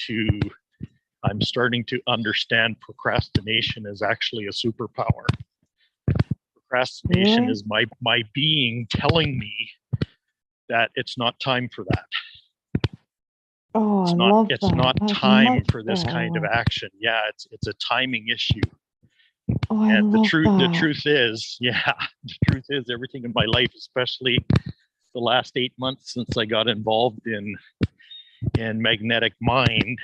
to understand procrastination is actually a superpower. Procrastination Really? is my being telling me that it's not time for that. Oh, I It's love not that. That's time much for this better kind of word. action. Yeah, it's a timing issue. Oh, I And love the that. truth is, yeah, the truth is everything in my life, especially the last 8 months since I got involved in magnetic mind,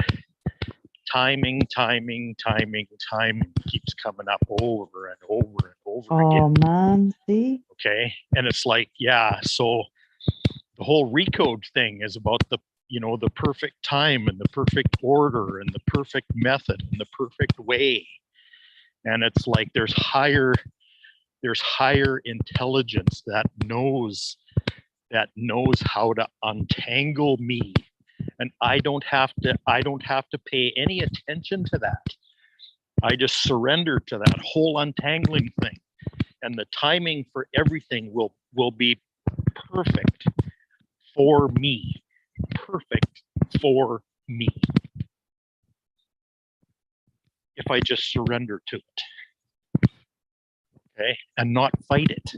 timing keeps coming up over and over and over Oh, again. man, see? Okay. And it's like, yeah, so the whole recode thing is about the perfect time and the perfect order and the perfect method and the perfect way. And it's like there's higher intelligence that knows how to untangle me, and I don't have to pay any attention to that. I just surrender to that whole untangling thing, and the timing for everything will be perfect for me. Perfect for me. If I just surrender to it. Okay? And not fight it.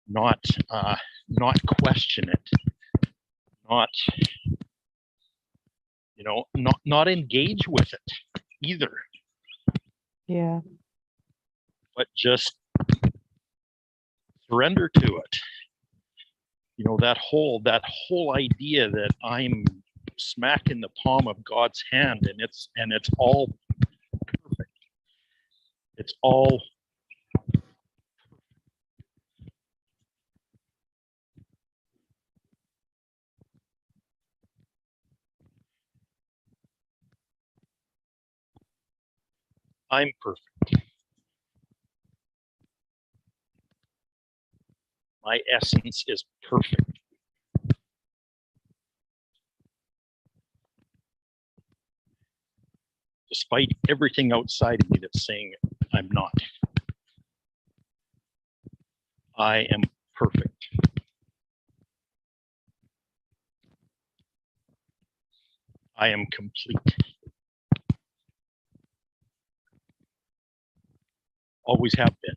Not question it. Not engage with it either. Yeah. But just surrender to it. That whole idea that I'm smack in the palm of God's hand, and it's all perfect. It's all I'm perfect. My essence is perfect. Despite everything outside of me that's saying I'm not. I am perfect. I am complete. Always have been.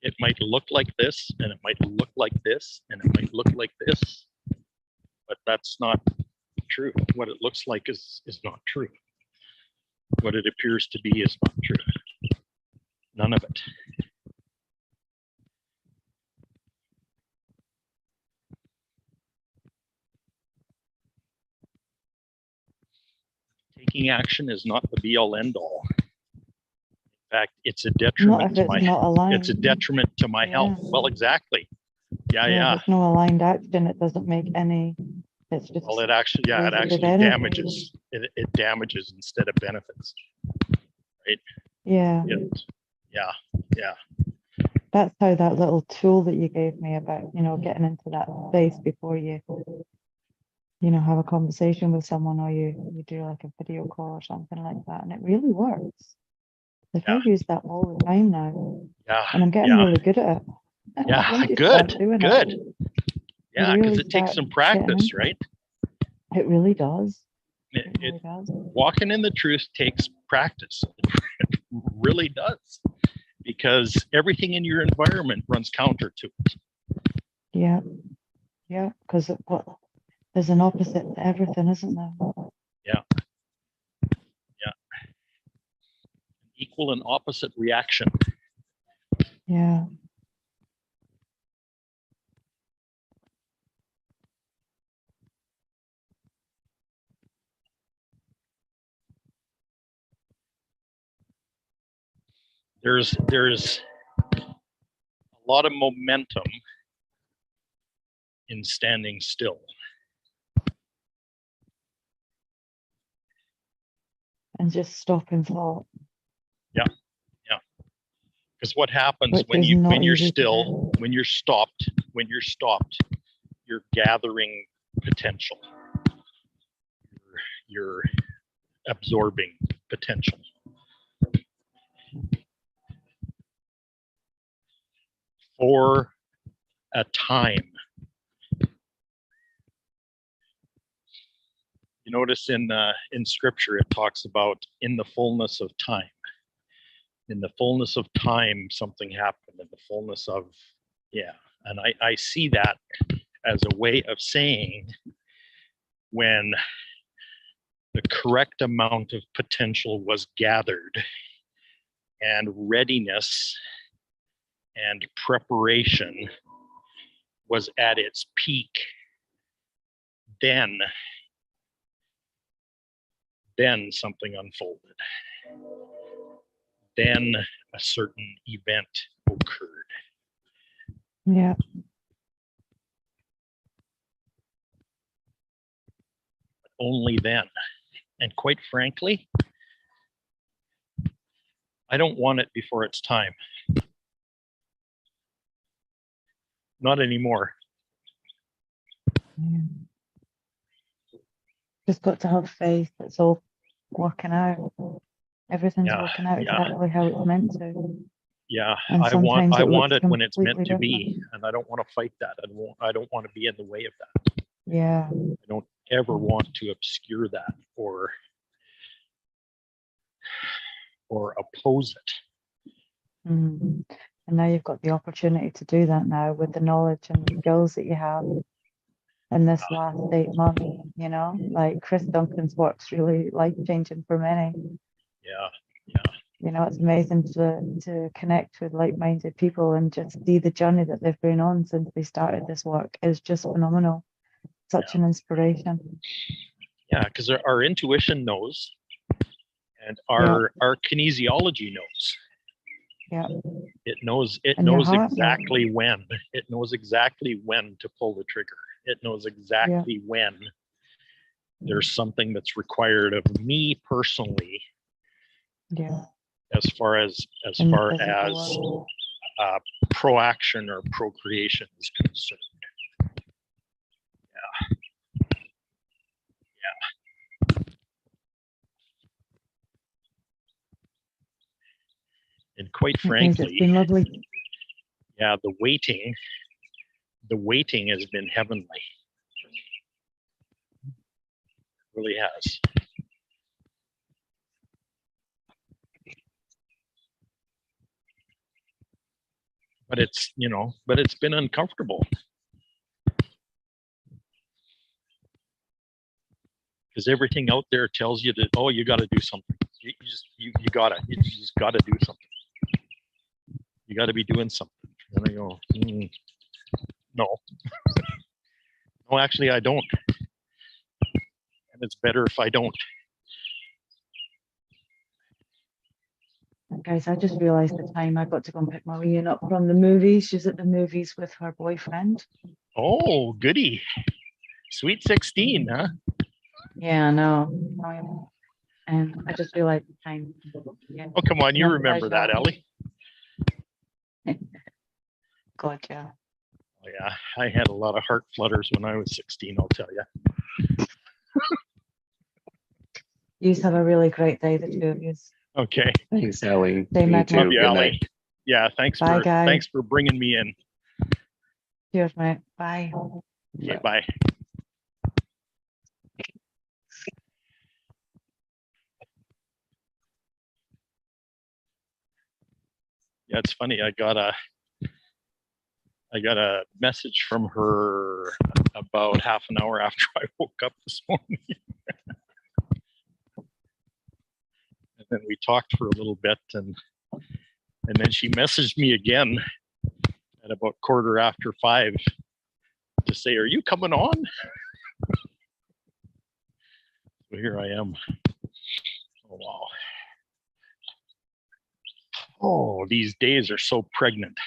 It might look like this, and it might look like this, and it might look like this, but that's not true. What it looks like is not true. What it appears to be is not true. None of it. Taking action is not the be all end all. In fact, it's a detriment to my it's a detriment to my health. Well, exactly. Yeah. If it's no aligned action, it doesn't make any. It's just it actually damages. It damages instead of benefits. Right? Yeah. Yeah. That's how that little tool that you gave me about, getting into that space before you, have a conversation with someone, or you do like a video call or something like that, and it really works. Like I use that all the time now. Yeah. And I'm getting really good at it. Yeah, good. Yeah, because it takes some practice, right? It really does. It really does. Walking in the truth takes practice. It really does. Because everything in your environment runs counter to it. Yeah. Yeah, because there's an opposite to everything, isn't there? Yeah. Equal and opposite reaction. Yeah. There's a lot of momentum in standing still. And just stopping thought. Yeah. Because what happens when you're still, when you're stopped, you're gathering potential. You're absorbing potential. for a time. You notice in Scripture it talks about in the fullness of time. In the fullness of time, something happened. In the fullness of, yeah. And I see that as a way of saying when the correct amount of potential was gathered and readiness and preparation was at its peak, then something unfolded. Then a certain event occurred. Yeah. Only then. And quite frankly, I don't want it before it's time. Not anymore. Yeah. Just got to have faith. It's all working out. Everything's working out exactly how it's meant to. Yeah, And I want it when it's meant completely to be, different. and I don't want to fight that. I don't want to be in the way of that. Yeah. I don't ever want to obscure that or oppose it. Mm. And now you've got the opportunity to do that now with the knowledge and the skills that you have in this last 8 months, you know, like Chris Duncan's work's really life-changing for many. Yeah. You know, it's amazing to connect with like-minded people and just see the journey that they've been on since they started this work is just phenomenal. Such an inspiration. Yeah, because our intuition knows, and our kinesiology knows. Yeah. It knows heart exactly when. It knows exactly when to pull the trigger. It knows exactly when there's something that's required of me personally. Yeah. As far as proaction or procreation is concerned. Yeah. And quite frankly, it's been lovely. Yeah, the waiting has been heavenly. It really has. But it's been uncomfortable. Because everything out there tells you that, oh, you got to do something. You just got to do something. You got to be doing something. And I go, no. No, actually, I don't. And it's better if I don't. Guys, I just realized the time I got to go and pick Maureen up from the movies. She's at the movies with her boyfriend. Oh, goody. Sweet 16, huh? Yeah, I know. And I just realized the time. Yeah. Oh, come on. You remember that, Ellie. God, yeah. Oh, yeah. I had a lot of heart flutters when I was 16, I'll tell you. You have a really great day, the two of you. Okay. Thanks, Ellie. Stay magnetic. Love you, Ellie. Yeah, thanks for bringing me in. Cheers, mate. Bye. Okay, bye. Yeah, it's funny. I got a message from her about half an hour after I woke up this morning. And then we talked for a little bit, and then she messaged me again at about 5:15 to say, "Are you coming on?" So here I am. Oh, wow. Oh, these days are so pregnant.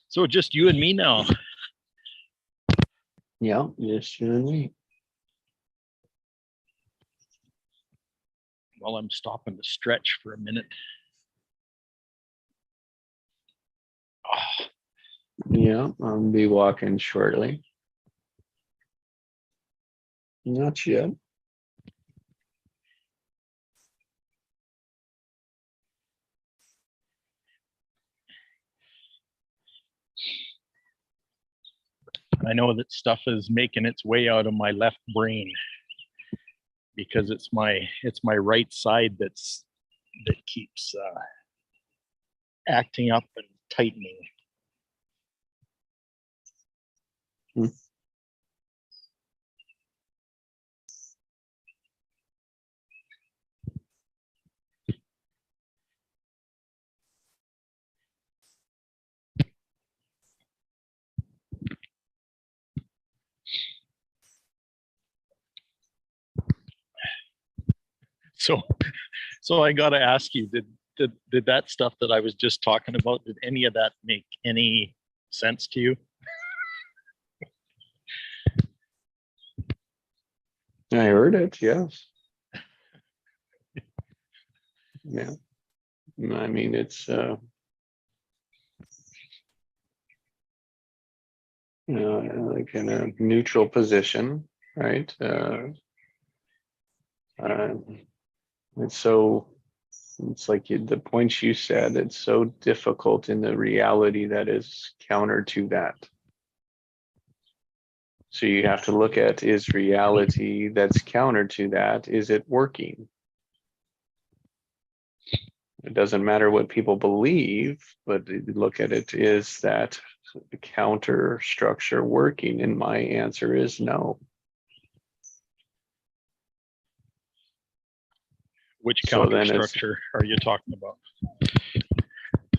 So just you and me now. Yeah, yes, you and me. Well, I'm stopping to stretch for a minute. Oh, Yeah, I'll be walking shortly. Not yet. I know that stuff is making its way out of my left brain because it's my right side that keeps acting up and tightening. Hmm. So I got to ask you, did that stuff that I was just talking about, did any of that make any sense to you? I heard it, yes. Yeah. I mean, it's like in a neutral position, right? It's so, it's like the points you said, it's so difficult in the reality that is counter to that. So you have to look at, is reality that's counter to that, is it working? It doesn't matter what people believe, but look at it, is that counter structure working? And my answer is no. Which So counter then structure are you talking about?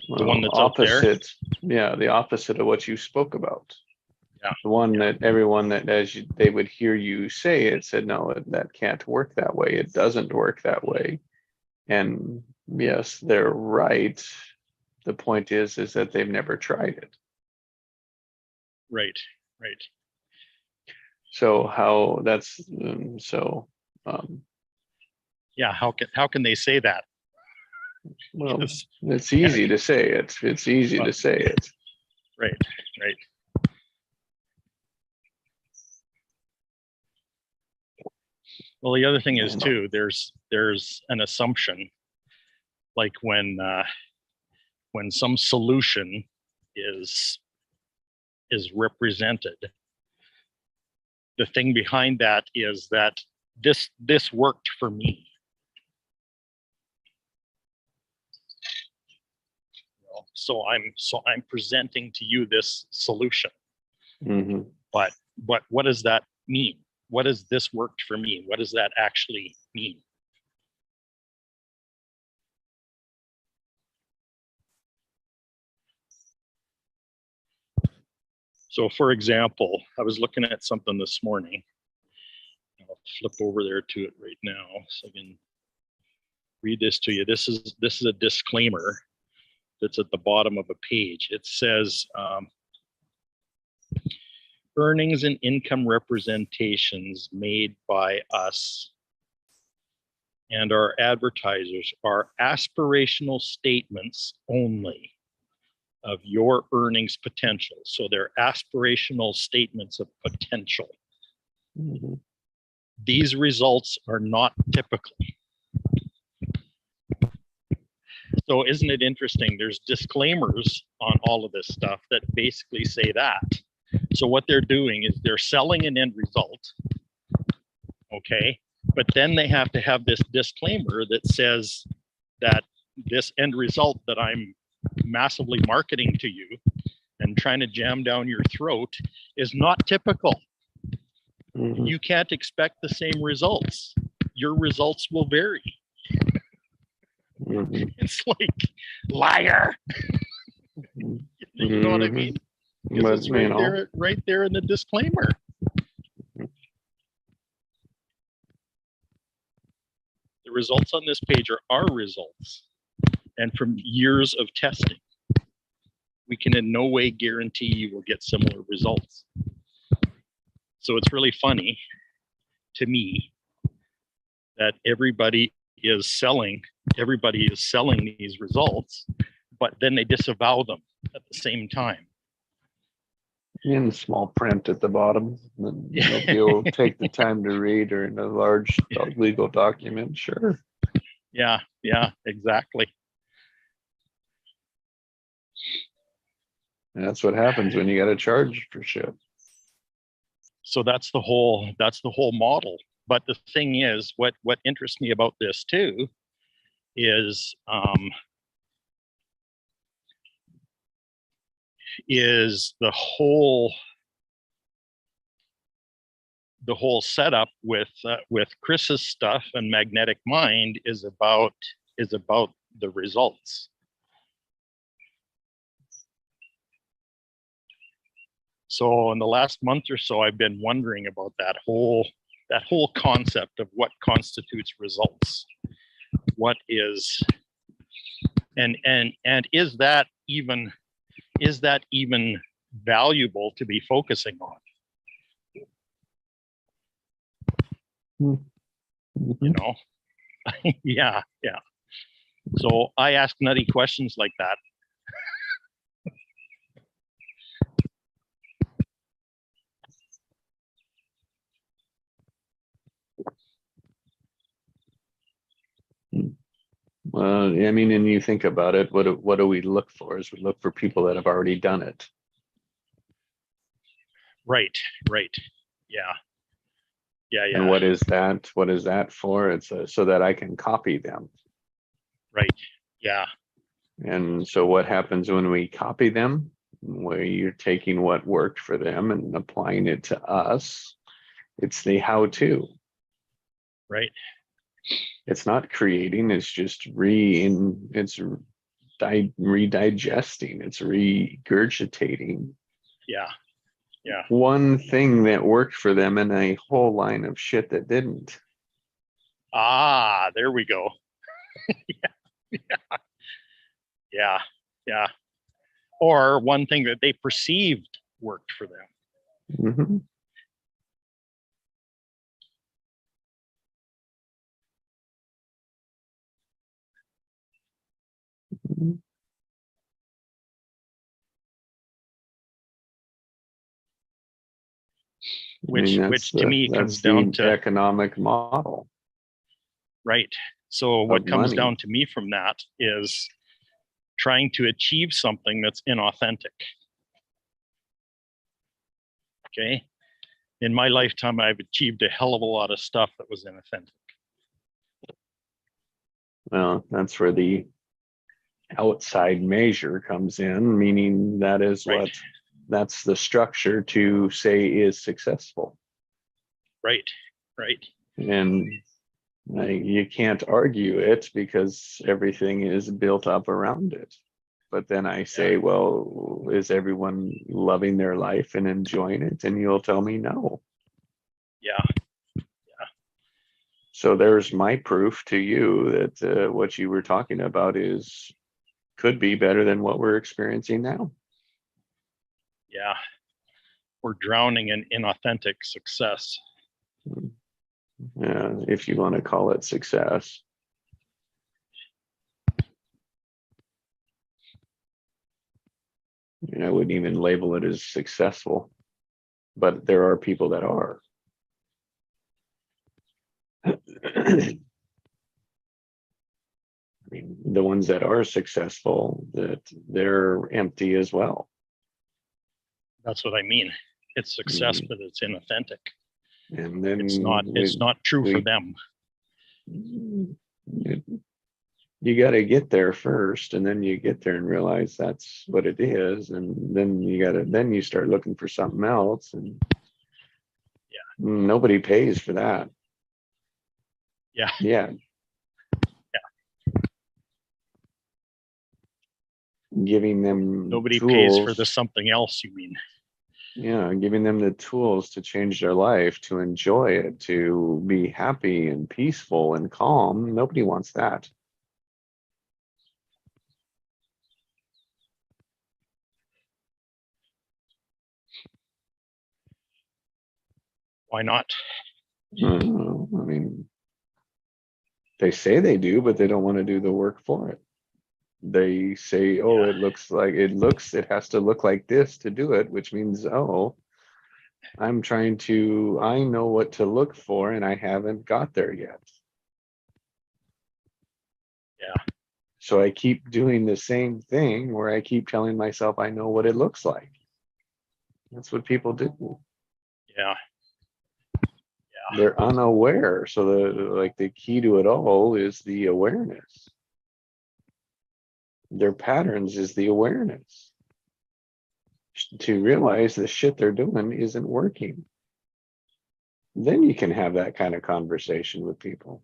The one that's out there? opposite. Yeah, the opposite of what you spoke about. Yeah. The one that everyone that they would hear you say it said, no, that can't work that way. It doesn't work that way. And yes, they're right. The point is that they've never tried it. Right, right. So how that's Yeah, how can they say that? well, Because- it's easy to say it. It's easy to say it. Right, right. Well, the other thing is too, there's an assumption, like when some solution is represented, the thing behind that is that this worked for me. So I'm presenting to you this solution. Mm-hmm. But what does that mean? What does this worked for me? What does that actually mean? So for example, I was looking at something this morning. I'll flip over there to it right now so I can read this to you. This is a disclaimer that's at the bottom of a page. It says, earnings and income representations made by us and our advertisers are aspirational statements only of your earnings potential. So they're aspirational statements of potential. Mm-hmm. These results are not typical. So isn't it interesting? There's disclaimers on all of this stuff that basically say that. So what they're doing is they're selling an end result, okay? But then they have to have this disclaimer that says that this end result that I'm massively marketing to you and trying to jam down your throat is not typical. Mm-hmm. You can't expect the same results. Your results will vary. Mm-hmm. It's like, liar. You know what I mean? Because it's right there in the disclaimer. The results on this page are our results and from years of testing. We can in no way guarantee you will get similar results. So it's really funny to me that everybody is selling these results, but then they disavow them at the same time. In small print at the bottom, and if you'll take the time to read, or in a large legal document, sure. Yeah, exactly. And that's what happens when you got to charge for shit. So that's the whole model. But the thing is, what interests me about this too is the whole setup with Chris's stuff and Magnetic Mind is about the results. So in the last month or so, I've been wondering about that whole concept of what constitutes results. What is and is that even valuable to be focusing on? Mm-hmm. You know? Yeah. So I ask nutty questions like that. Well, I mean, and you think about it, what do we look for? Is we look for people that have already done it. Right. Yeah. And what is that? What is that for? It's so that I can copy them. Right. Yeah. And so what happens when we copy them? Where you're taking what worked for them and applying it to us. It's the how-to. Right. It's not creating, it's just redigesting, it's regurgitating. Yeah. One thing that worked for them and a whole line of shit that didn't. Ah, there we go. Yeah. Or one thing that they perceived worked for them. Mm-hmm. Mm-hmm. Which to me comes down to economic model. Right. So what comes money. down to me from that is trying to achieve something that's inauthentic. Okay. In my lifetime, I've achieved a hell of a lot of stuff that was inauthentic. Well, that's where the outside measure comes in, meaning that is Right. that's the structure to say is successful. Right. And you can't argue it because everything is built up around it. But then I say, well, is everyone loving their life and enjoying it? And you'll tell me no. Yeah. So there's my proof to you that what you were talking about could be better than what we're experiencing now. Yeah. We're drowning in inauthentic success. If you want to call it success. I wouldn't even label it as successful, but there are people that are. I mean, the ones that are successful, that they're empty as well. That's what I mean. It's success, but it's inauthentic. And then it's not true for them. You got to get there first, and then you get there and realize that's what it is, and then you start looking for something else, and nobody pays for that. Yeah. Giving them nobody tools, pays for the something else, you mean? Yeah, giving them the tools to change their life, to enjoy it, to be happy and peaceful and calm. Nobody wants that. Why not? I don't know. I mean, they say they do, but they don't want to do the work for it. they say, oh, Yeah. it has to look like this to do it, which means, oh, I know what to look for and I haven't got there yet. Yeah. So I keep doing the same thing where I keep telling myself I know what it looks like. That's what people do. Yeah. They're unaware. So the key to it all is the awareness. Their patterns is the awareness. To realize the shit they're doing isn't working. Then you can have that kind of conversation with people.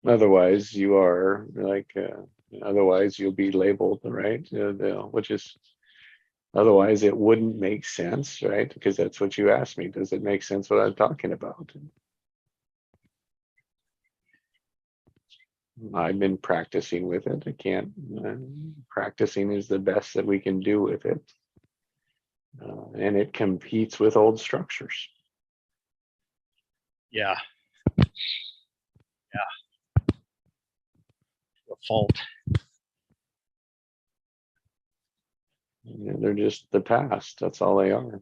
Otherwise, you are like, otherwise you'll be labeled, right? Which is, otherwise it wouldn't make sense, right? Because that's what you asked me. Does it make sense what I'm talking about? I've been practicing with it. I can't, practicing is the best that we can do with it. And it competes with old structures. Yeah. The fault. They're just the past. That's all they are.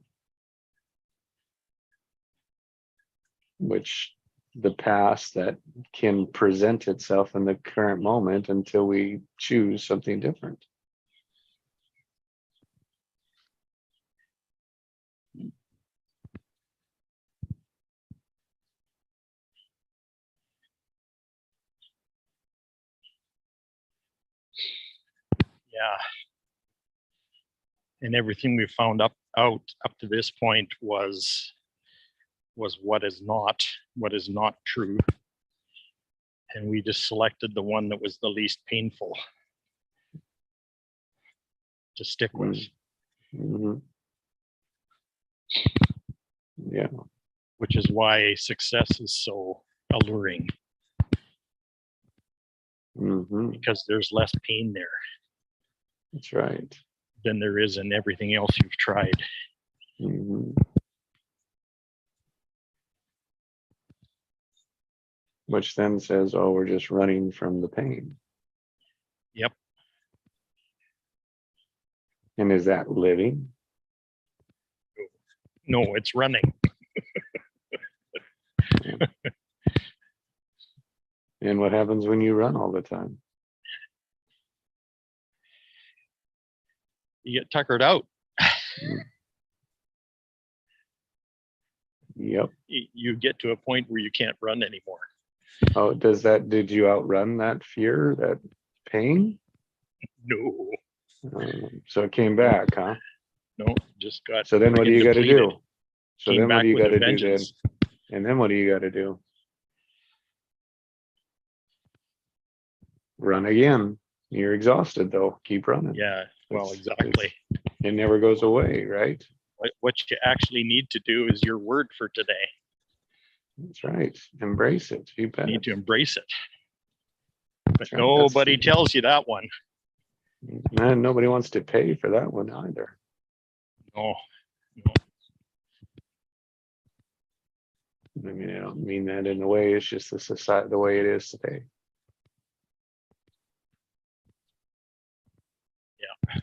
Which the past that can present itself in the current moment until we choose something different. Yeah. And everything we found out up to this point was what is not true. And we just selected the one that was the least painful to stick with. Mm-hmm. Yeah. Which is why success is so alluring. Mm-hmm. Because there's less pain there. That's right. Than there is in everything else you've tried. Mm-hmm. Which then says, oh, we're just running from the pain. Yep. And is that living? No, it's running. And what happens when you run all the time? You get tuckered out. Yep. You get to a point where you can't run anymore. Oh, did you outrun that fear, that pain? No. So it came back, huh? No, just got. So then what do you got to do? So then what do you got to do then? And then what do you got to do? Run again. You're exhausted though. Keep running. Yeah, well, exactly. It never goes away, right? What you actually need to do is your word for today. That's right. Embrace it. You bet. You need to embrace it. But Right. nobody tells you that one. And nobody wants to pay for that one either. No. I mean, I don't mean that in a way. It's just the society, the way it is today. Yeah.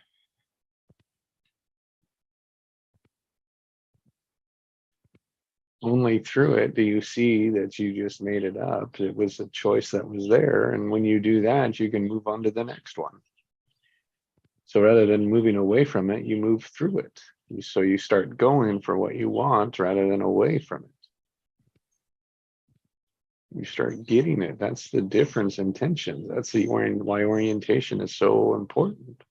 Only through it do you see that you just made it up. It was a choice that was there. And when you do that, you can move on to the next one. So rather than moving away from it, you move through it. So you start going for what you want rather than away from it. You start getting it. That's the difference in tension. That's why orientation is so important.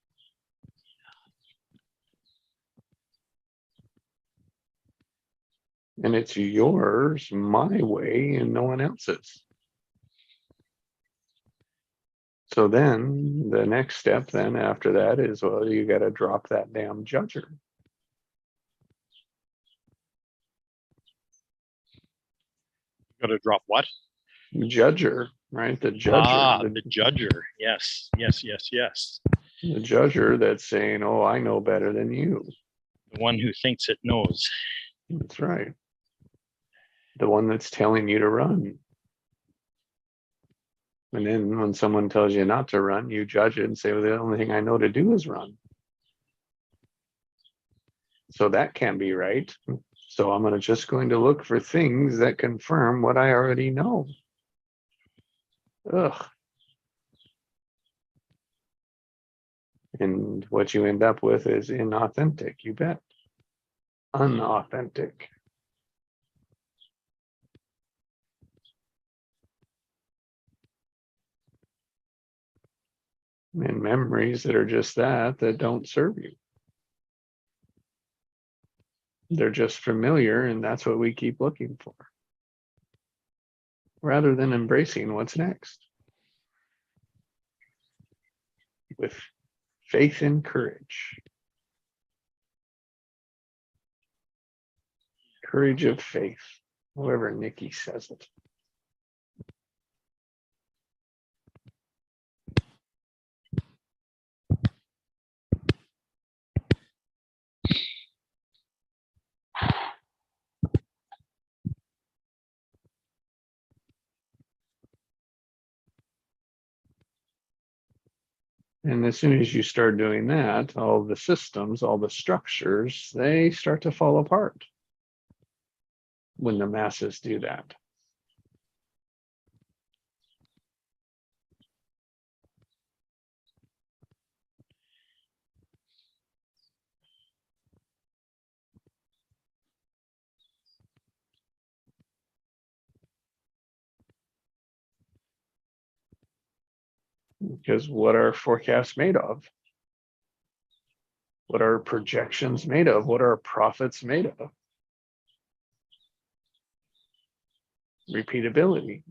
And it's yours, my way, and no one else's. So then the next step then after that is, well, you got to drop that damn judger. Got to drop what? Judger, right? The judger. Ah, the judger. Yes. The judger that's saying, oh, I know better than you. The one who thinks it knows. That's right. The one that's telling you to run. And then when someone tells you not to run, you judge it and say, well, the only thing I know to do is run. So that can't be right. So I'm just going to look for things that confirm what I already know. Ugh. And what you end up with is inauthentic, you bet. Unauthentic. And memories that are just that don't serve you. They're just familiar, and that's what we keep looking for, rather than embracing what's next with faith and courage. Courage of faith, however Nikki says it. And as soon as you start doing that, all the systems, all the structures, they start to fall apart when the masses do that. Because what are forecasts made of? What are projections made of? What are profits made of? Repeatability.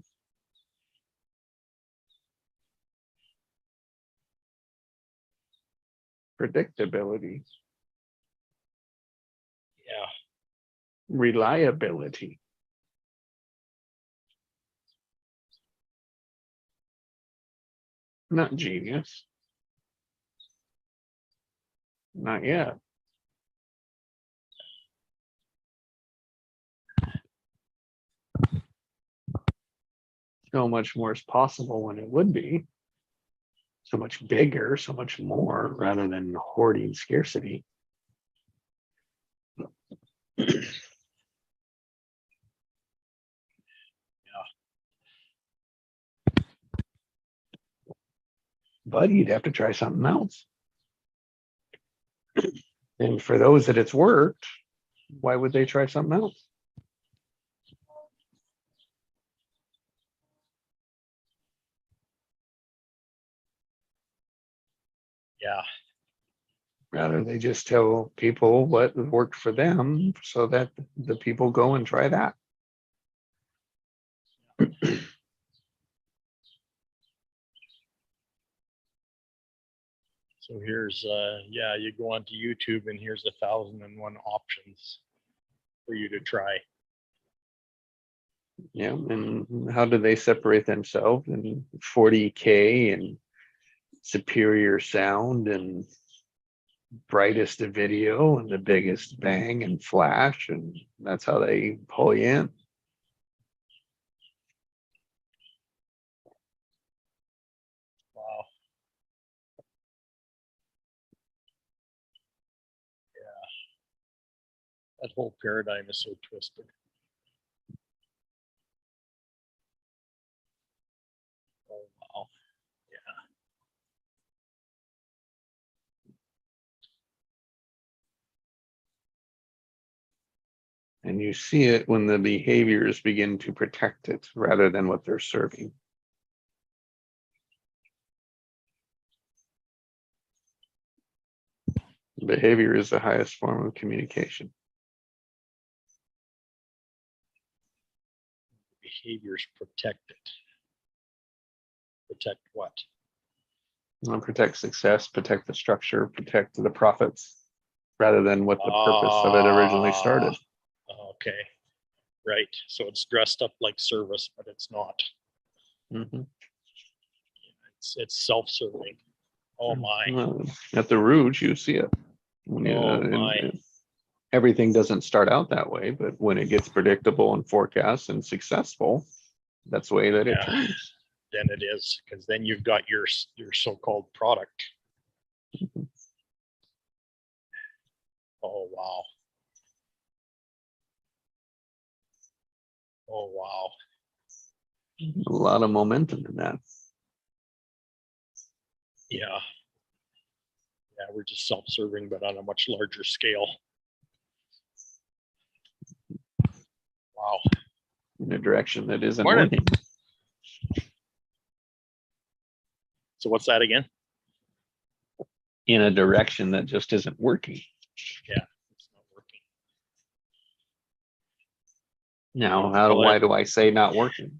Predictability. Yeah. Reliability. Not genius. Not yet. So much more is possible when it would be. So much bigger, so much more, rather than hoarding scarcity. But you'd have to try something else. And for those that it's worked, why would they try something else? Yeah. Rather, they just tell people what worked for them so that the people go and try that. So here's, yeah, you go onto YouTube and here's 1,001 options for you to try. Yeah, and how do they separate themselves? In 40K and superior sound and brightest of video and the biggest bang and flash, and that's how they pull you in. Wow. Yeah. That whole paradigm is so twisted. Oh, wow. Yeah. And you see it when the behaviors begin to protect it rather than what they're serving. Behavior is the highest form of communication. Behaviors protected. Protect what? Protect success, protect the structure, protect the profits, rather than what the purpose of it originally started. Okay. Right. So it's dressed up like service, but it's not. It's self-serving. Oh my. Well, at the root, you see it. When Oh my. everything doesn't start out that way, but when it gets predictable and forecast and successful, that's the way that it Yeah. turns. Then it is, because then you've got your so-called product. Oh wow. Oh wow. A lot of momentum in that. Yeah. Yeah, we're just self-serving, but on a much larger scale. Wow. In a direction that isn't Morning. working. So what's that again? In a direction that just isn't working. Yeah, it's not working. Now, Well, why do I say not working?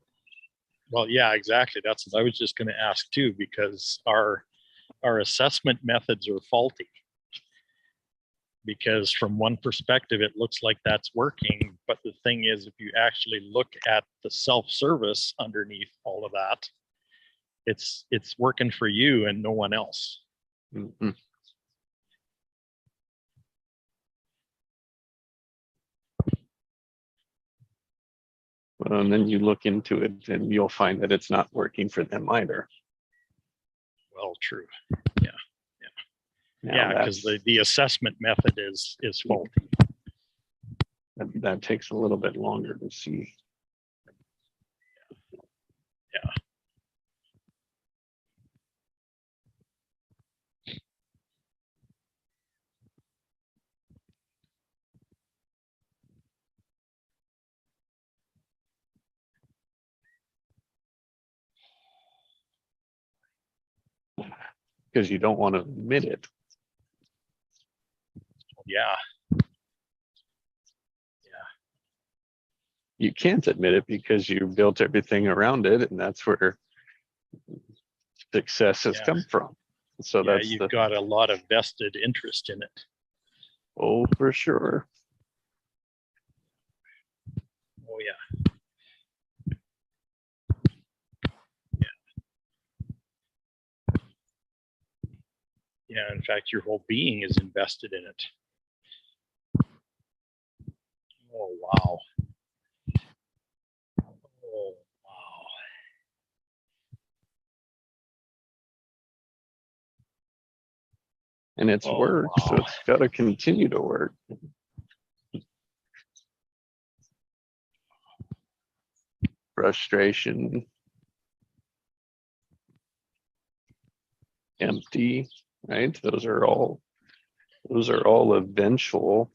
Well, yeah, exactly. That's what I was just going to ask too, because our assessment methods are faulty. Because from one perspective, it looks like that's working, but the thing is, if you actually look at the self-service underneath all of that, it's working for you and no one else. Mhm. Well, and then you look into it and you'll find that it's not working for them either. Well, true. Now Yeah, because the assessment method is faulty. that takes a little bit longer to see. Yeah. Because you don't want to admit it. Yeah. You can't admit it because you built everything around it, and that's where success has Yeah. come from. So Yeah, that's you've got a lot of vested interest in it. oh, for sure. Oh yeah. Yeah, in fact, your whole being is invested in it. Oh wow. Oh wow. And it's Oh, worked, so wow. it's got to continue to work. Frustration, empty, right? Those are all eventual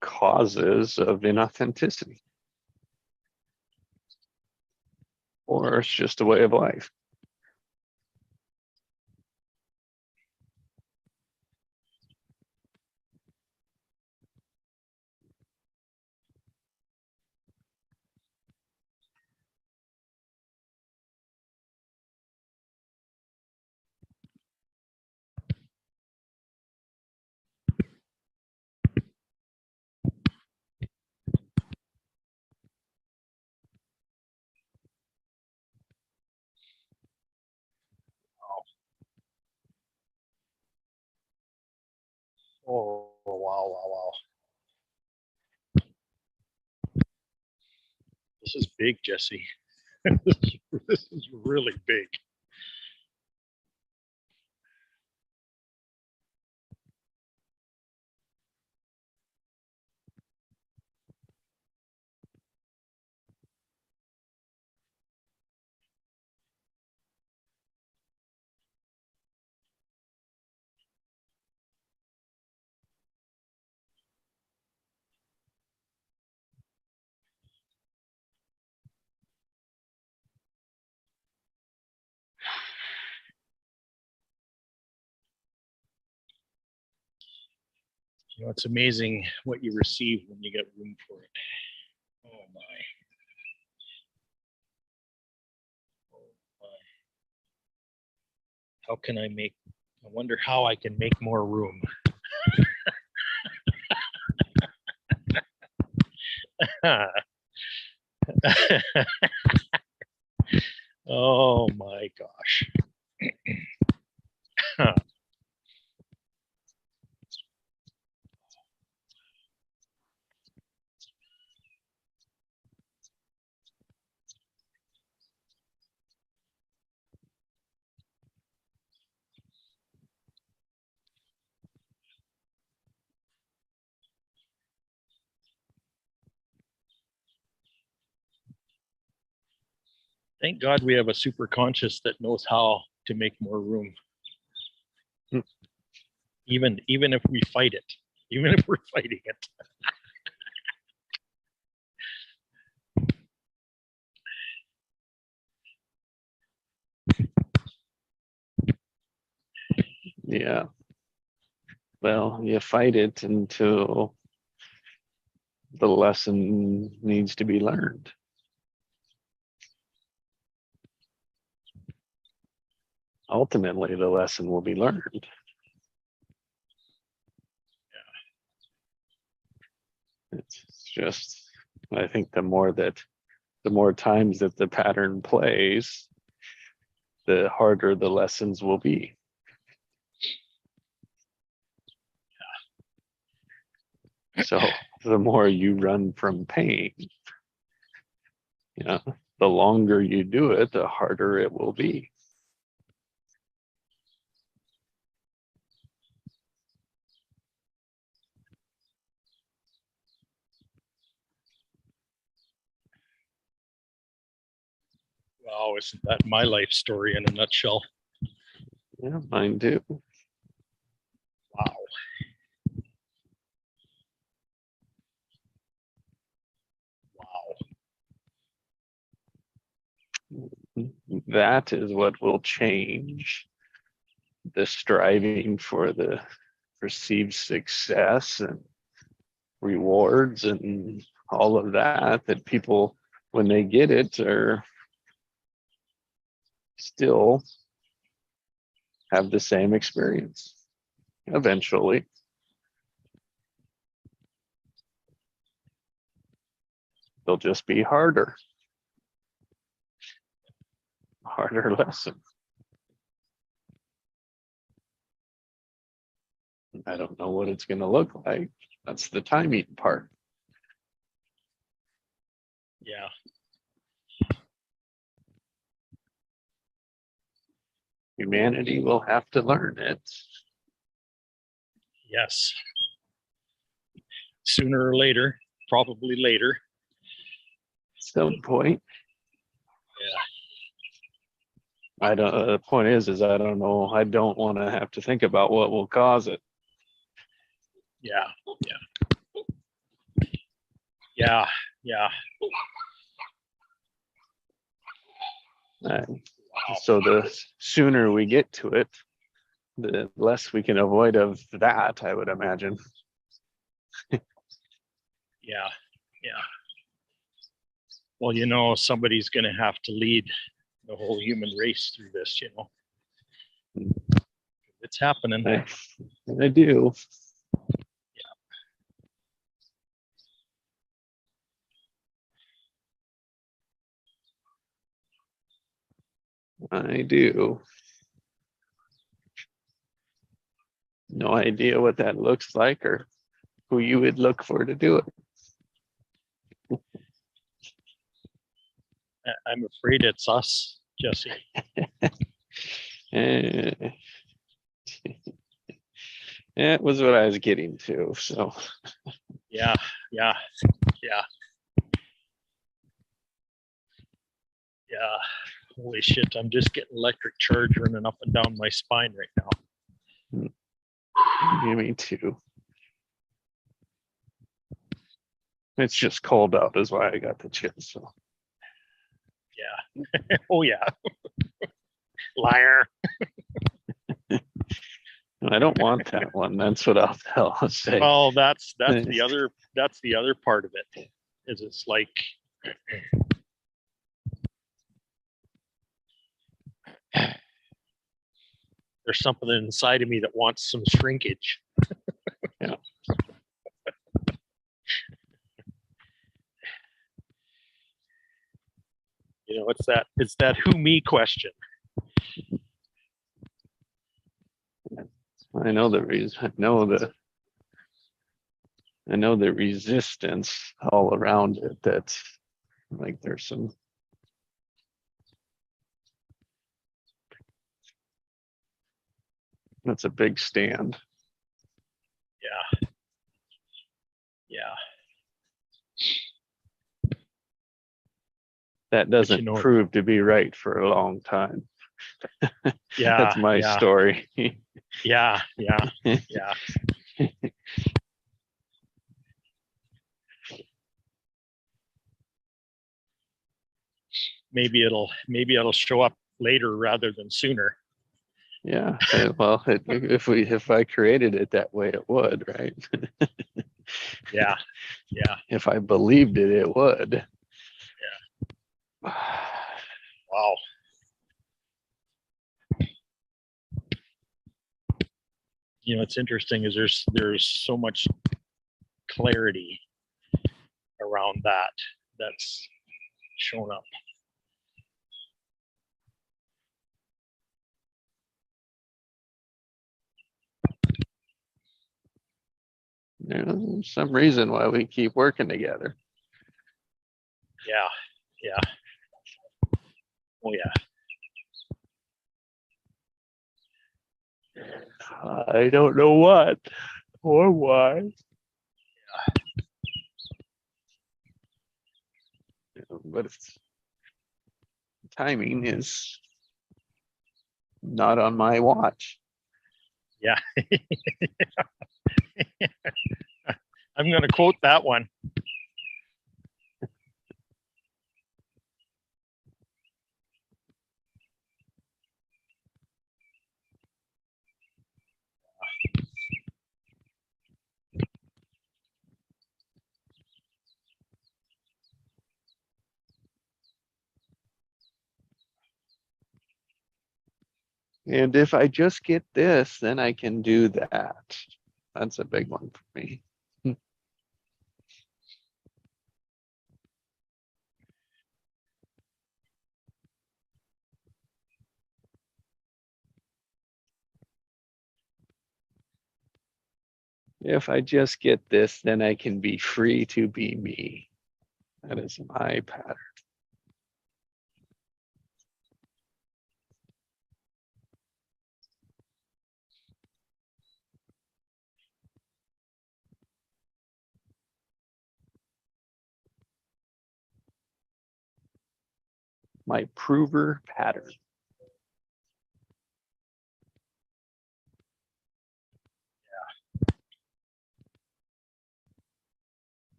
causes of inauthenticity. Or it's just a way of life. Oh wow, wow, wow. This is big, Jesse. This is really big. You know, it's amazing what you receive when you get room for it. Oh my. Oh my. How can I wonder how I can make more room. Oh my gosh. Thank God we have a super conscious that knows how to make more room. Hmm. Even if we fight it, even if we're fighting it. Yeah. Well, you fight it until the lesson needs to be learned. Ultimately, the lesson will be learned. It's just, I think the more times that the pattern plays, the harder the lessons will be. So the more you run from pain, the longer you do it, the harder it will be. Wow, isn't that my life story in a nutshell? Yeah, mine too. Wow. Wow. That is what will change the striving for the perceived success and rewards and all of that people, when they get it, are still have the same experience eventually. They'll just be harder lesson. I don't know what it's going to look like. That's the timing part. Yeah. Humanity will have to learn it. Yes. Sooner or later, probably later. Some point. Yeah. The point is I don't know. I don't want to have to think about what will cause it. Yeah. Yeah. Yeah. So the sooner we get to it, the less we can avoid of that, I would imagine. Yeah. Well, somebody's going to have to lead the whole human race through this, It's happening. I do. I do. No idea what that looks like or who you would look for to do it. I'm afraid it's us, Jesse. It was what I was getting to. So Yeah. Holy shit, I'm just getting electric charge running up and down my spine right now. yeah, me too. It's just cold out is why I got the chips. So Yeah. Oh yeah. Liar. I don't want that one. That's what I'll say. Well, that's the other part of it. Is it's like there's something inside of me that wants some shrinkage. Yeah. It's that who me question. I know the reason. I know the resistance all around it. That's like there's some. That's a big stand. Yeah. that doesn't know- prove to be right for a long time. Yeah. That's my yeah, story. Yeah. Yeah. Yeah. Maybe it'll show up later rather than sooner. Yeah. Well, if I created it that way, it would, right? Yeah. Yeah. If I believed it, it would. Wow. You know, it's interesting is there's so much clarity around that's shown up. There's some reason why we keep working together. Yeah. Yeah. Oh yeah. I don't know what or why. But it's, timing is not on my watch. Yeah. I'm going to quote that one. And if I just get this, then I can do that. That's a big one for me. If I just get this, then I can be free to be me. That is my pattern. My prover pattern.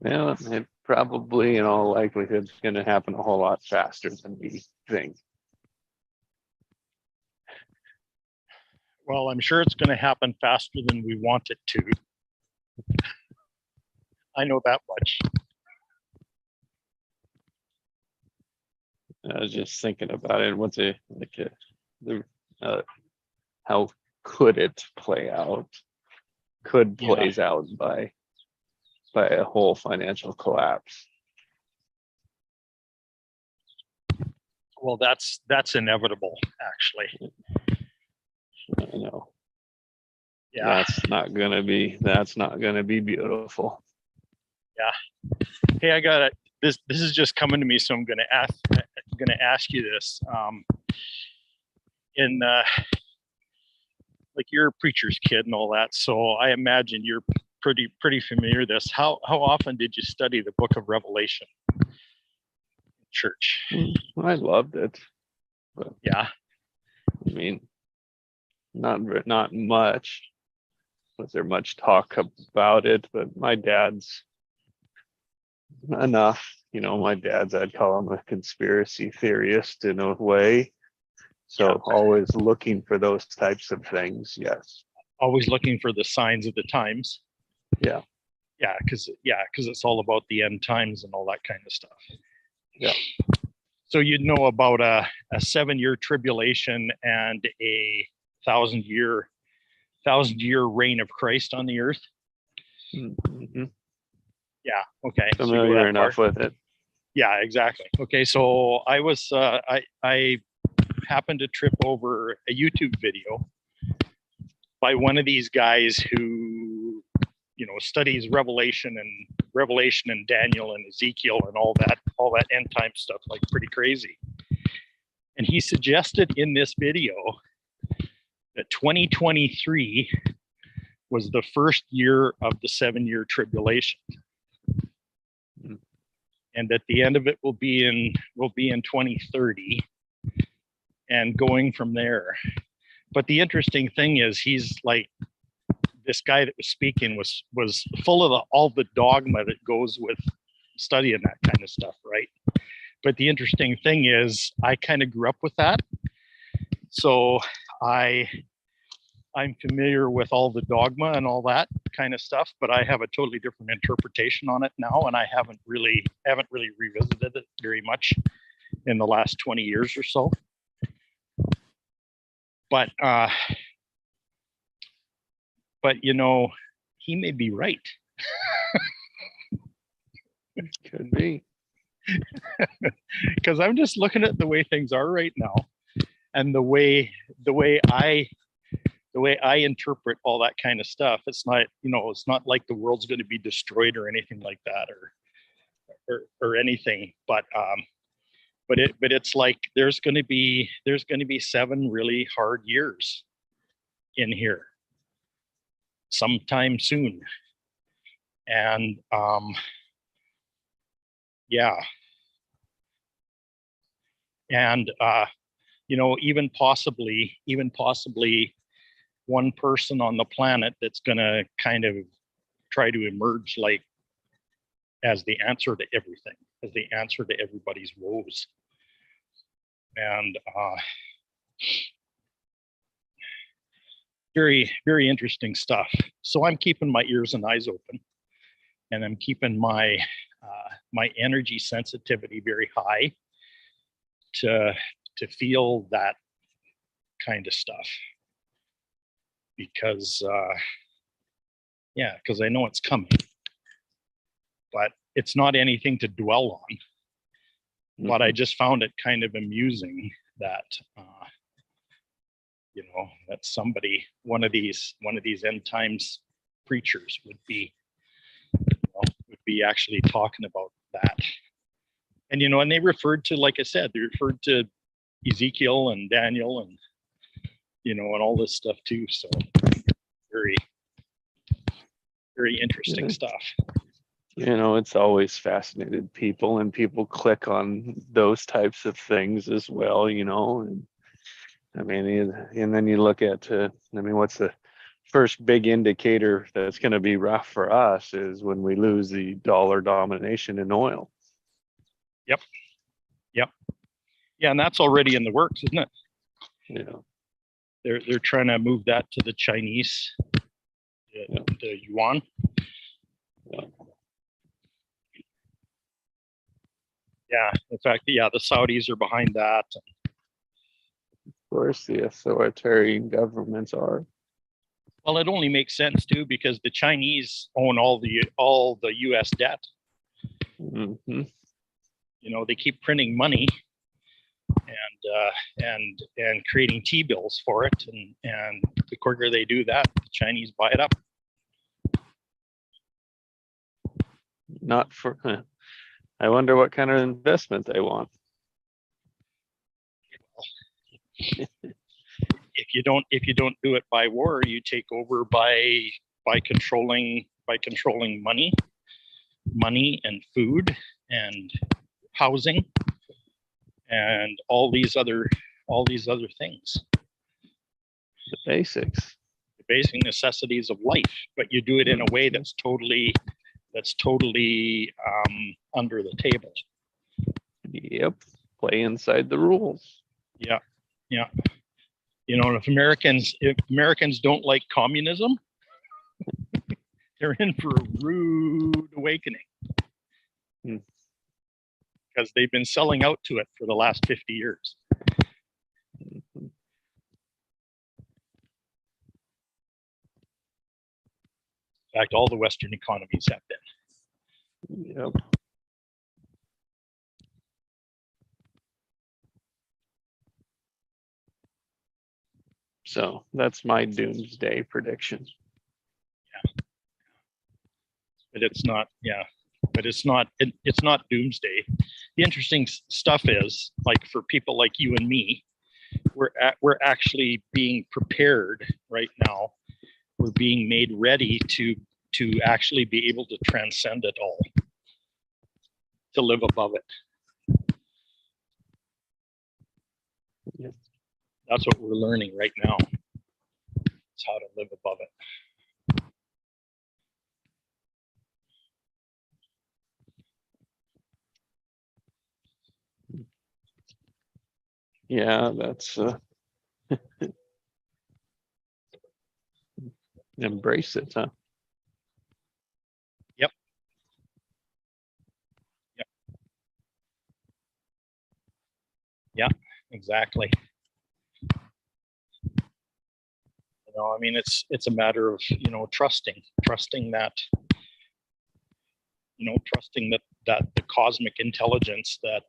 Well, it probably in all likelihood is going to happen a whole lot faster than we think. Well, I'm sure it's going to happen faster than we want it to. I know that much. I was just thinking about it. What's it like? How could it play out? Could Yeah. plays out by a whole financial collapse. Well, that's inevitable, actually. I know. Yeah. That's not gonna be beautiful. Yeah. Hey, I got it. This is just coming to me, so I'm going to ask you this. Like you're a preacher's kid and all that, so I imagine you're pretty familiar with this. How often did you study the Book of Revelation in church? I loved it, but Yeah. I mean, not much. Was there much talk about it? But my dad's enough. You know, my dad's, I'd call him a conspiracy theorist in a way. So always looking for those types of things. Yes. Always looking for the signs of the times. Yeah. Yeah, because it's all about the end times and all that kind of stuff. Yeah. So you'd know about a 7-year tribulation and a 1,000-year reign of Christ on the earth. Mm-hmm. Yeah. Okay. Familiar enough with it. Yeah, exactly. Okay. So I was, I happened to trip over a YouTube video by one of these guys who, studies Revelation and Daniel and Ezekiel and all that end time stuff like pretty crazy. And he suggested in this video that 2023 was the first year of the 7-year tribulation. And at the end of it will be in 2030 and going from there. But the interesting thing is he's like, this guy that was speaking was full of all the dogma that goes with studying that kind of stuff, right? But the interesting thing is I kind of grew up with that. So I'm familiar with all the dogma and all that kind of stuff, but I have a totally different interpretation on it now, and I haven't really revisited it very much in the last 20 years or so. But you know, he may be right. Could be. Because I'm just looking at the way things are right now, and the way I interpret all that kind of stuff. It's not, you know, it's not like the world's going to be destroyed or anything like that, or anything. But it's like there's going to be 7 really hard years in here sometime soon, and yeah, and you know, even possibly one person on the planet that's going to kind of try to emerge like as the answer to everything, as the answer to everybody's woes. And very, very interesting stuff. So I'm keeping my ears and eyes open, and I'm keeping my my energy sensitivity very high to feel that kind of stuff, because yeah, because I know it's coming, but it's not anything to dwell on. But I just found it kind of amusing that you know, that somebody, one of these end times preachers would be, you know, actually talking about that. And you know, and they referred to, like I said, they referred to Ezekiel and Daniel and, you know, and all this stuff too. So very, very interesting stuff. You know, it's always fascinated people, and people click on those types of things as well, you know. And I mean, and then you look at, I mean, what's the first big indicator that's going to be rough for us is when we lose the dollar domination in oil. Yep. Yeah, and that's already in the works, isn't it? Yeah. They're trying to move that to the Chinese, the yuan. Yeah. Yeah, in fact, yeah, the Saudis are behind that. Of course, the authoritarian governments are. Well, it only makes sense too, because the Chinese own all the U.S. debt. Mm-hmm. You know, they keep printing money and creating T-bills for it, and the quicker they do that, the Chinese buy it up. Not for. I wonder what kind of investment they want. If you don't do it by war, you take over by controlling money and food and housing and all these other things. The basics. The basic necessities of life, but you do it in a way that's totally under the table. Yep. Play inside the rules. Yeah. You know, if Americans don't like communism, they're in for a rude awakening. Because they've been selling out to it for the last 50 years. In fact, all the Western economies have been. Yep. So that's my doomsday prediction. but it's not, yeah, but it's not, it's not doomsday. The interesting stuff is, like, for people like you and me, we're actually being prepared right now. We're being made ready to actually be able to transcend it all, to live above it. Yes. That's what we're learning right now. It's how to live above it. Yeah, that's embrace it, huh? Yep. Yep. Yeah, exactly. You know, I mean, it's a matter of, you know, trusting that, you know, trusting that the cosmic intelligence, that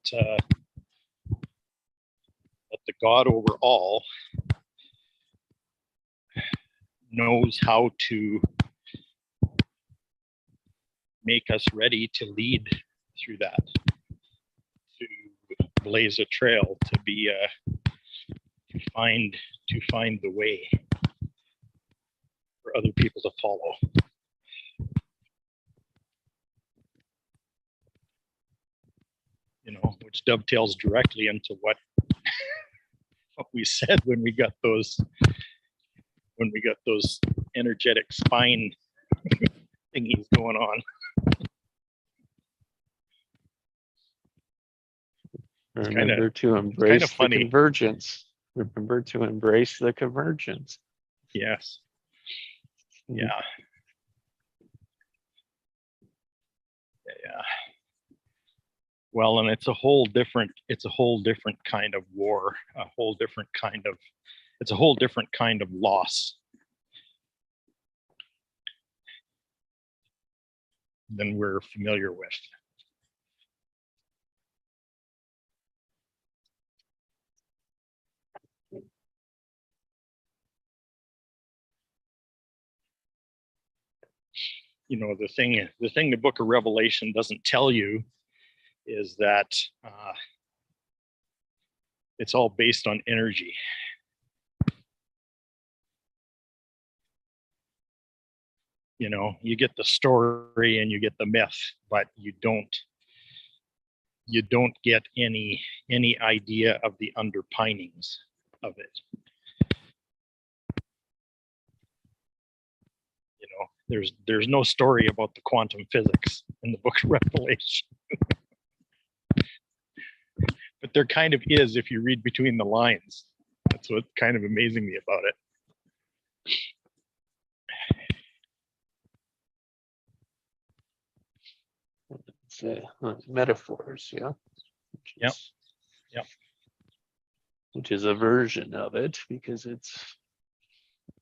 that the God over all knows how to make us ready to lead through that, to blaze a trail, to be to find the way for other people to follow. You know, which dovetails directly into what we said when we got those energetic spine thingies going on. Remember to embrace the funny. convergence. Remember to embrace the convergence. Yes. Yeah. Yeah. Well, and it's a whole different kind of war, it's a whole different kind of loss than we're familiar with. You know, the thing the book of Revelation doesn't tell you is that it's all based on energy. You know, you get the story and you get the myth, but you don't get any idea of the underpinnings of it. You know, there's no story about the quantum physics in the book of Revelation. But there kind of is if you read between the lines. That's what's kind of amazing me about it. It's metaphors, yeah. Yep. Yep. Which is a version of it, because it's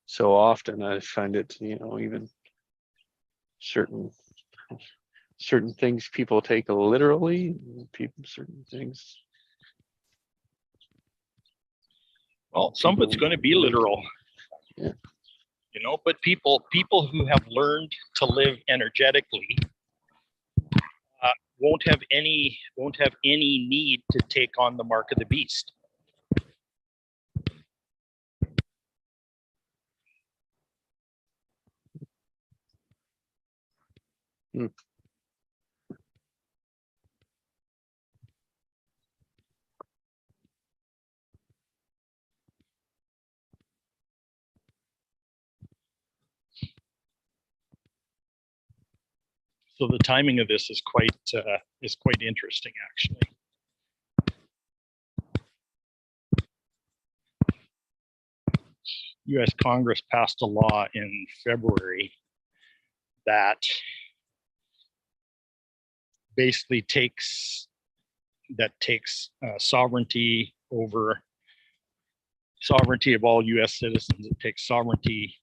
so often I find it, you know, even certain things people take literally, certain things. Well, some of it's going to be literal. Yeah. You know, but people who have learned to live energetically won't have any need to take on the mark of the beast. Hmm. So the timing of this is quite interesting, actually. U.S. Congress passed a law in February that basically takes sovereignty of all U.S. citizens. It takes sovereignty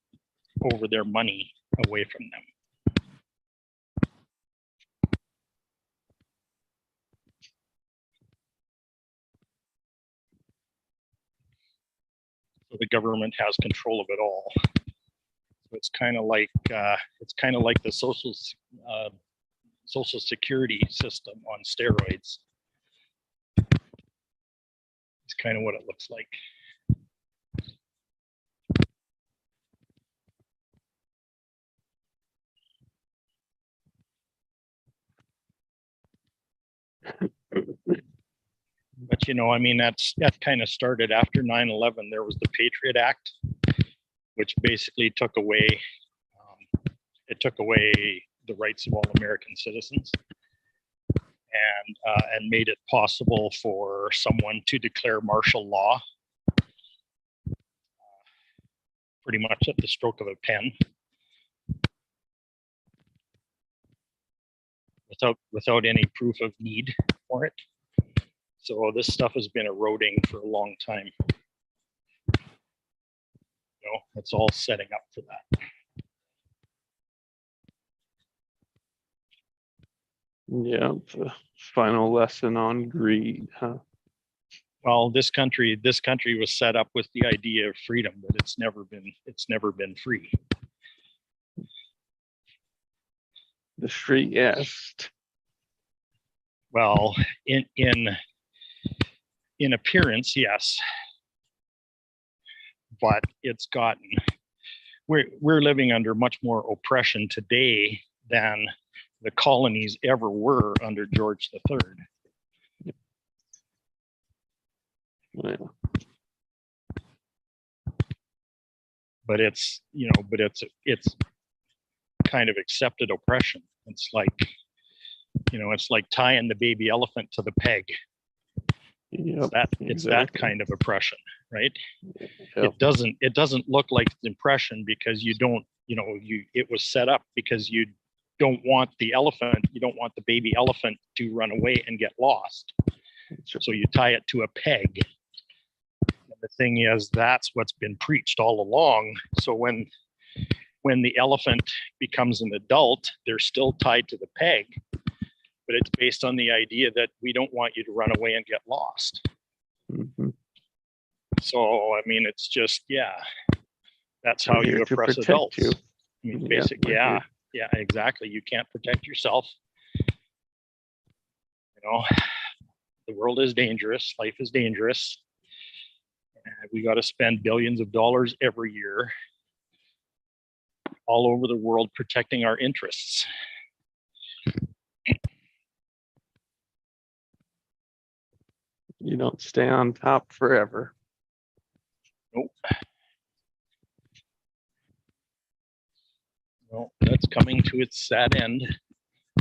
over their money away from them. So the government has control of it all. So it's kind of like the social security system on steroids. It's kind of what it looks like. But you know, I mean, that kind of started after 9/11. There was the Patriot Act, which basically took away the rights of all American citizens, and made it possible for someone to declare martial law pretty much at the stroke of a pen, without any proof of need for it. So this stuff has been eroding for a long time. You know, it's all setting up for that. Yeah, the final lesson on greed, huh? Well, this country was set up with the idea of freedom, but it's never been free. The freest. Well, in appearance, yes, but we're living under much more oppression today than the colonies ever were under George III. Well, But it's kind of accepted oppression. It's like tying the baby elephant to the peg. yep, It's that kind of oppression, right? Yep. It doesn't look like it's oppression because it was set up because you don't want the baby elephant to run away and get lost. So you tie it to a peg. And the thing is, that's what's been preached all along. So when the elephant becomes an adult, they're still tied to the peg, but it's based on the idea that we don't want you to run away and get lost. Mhm. So, I mean, it's just, that's how We're here you to oppress protect adults. you. I mean, Yeah, basically, we're yeah, exactly. You can't protect yourself. You know, the world is dangerous. Life is dangerous. And we got to spend billions of dollars every year all over the world protecting our interests. You don't stay on top forever. Nope. Well, that's coming to its sad end,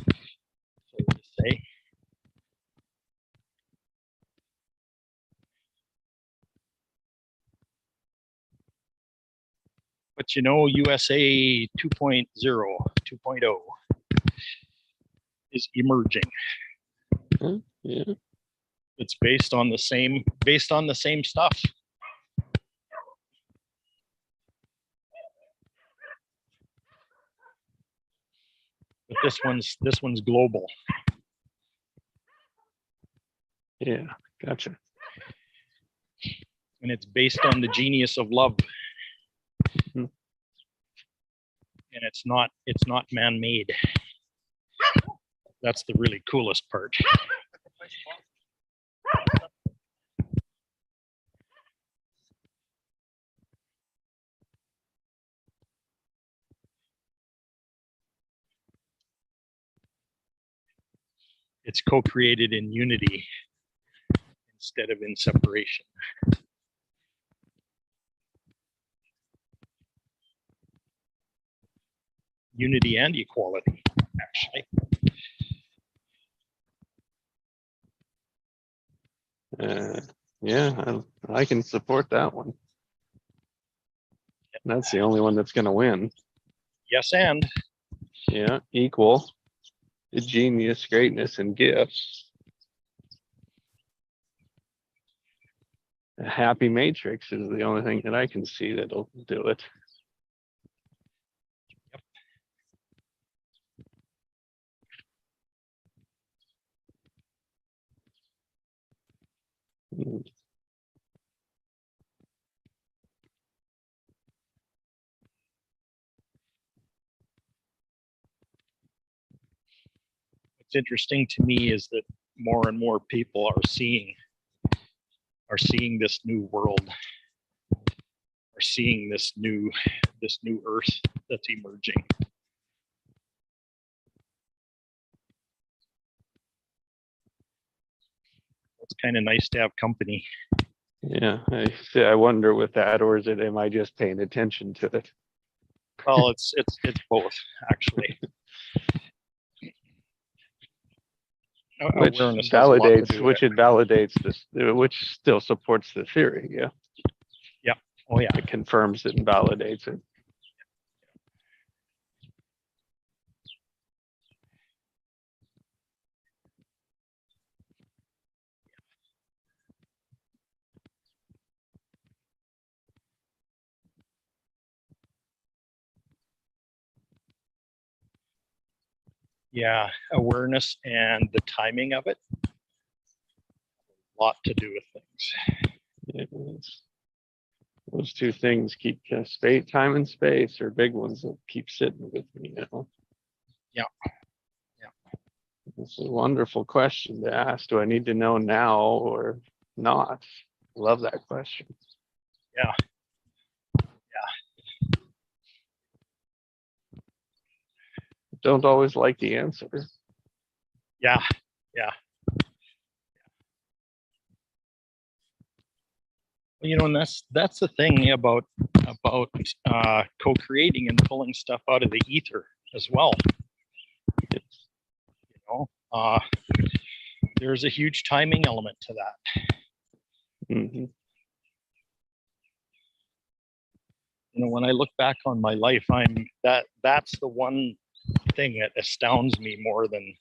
so to say. But you know, USA 2.0, 2.0 is emerging. Yeah. It's based on the same stuff. But this one's global. Yeah, gotcha. And it's based on the genius of love. Hmm. And it's not man-made. That's the really coolest part. It's co-created in unity instead of in separation. Unity and equality, actually. Yeah, I can support that one. That's the only one that's going to win. Yes, and Yeah, equal. The genius, greatness, and gifts. A happy matrix is the only thing that I can see that'll do it. Mm. what's interesting to me is that more and more people are seeing this new world, are seeing this new earth that's emerging. It's kind of nice to have company. Yeah, I wonder with that, or is it, am I just paying attention to it? Well, it's both, actually. Which Awareness has a lot to validates, do with which it. it validates this, which still supports the theory. Yeah, Oh yeah, it confirms it and validates it. yeah. Awareness and the timing of it, a lot to do with things. Yeah, those two things keep space, time and space are big ones that keep sitting with me. Yeah. It's a wonderful question to ask. Do I need to know now or not? Love that question. Yeah. Don't always like the answer. Yeah. And that's the thing about co-creating and pulling stuff out of the ether as well. There's a huge timing element to that. Mm-hmm. When I look back on my life, that's the one thing that astounds me more than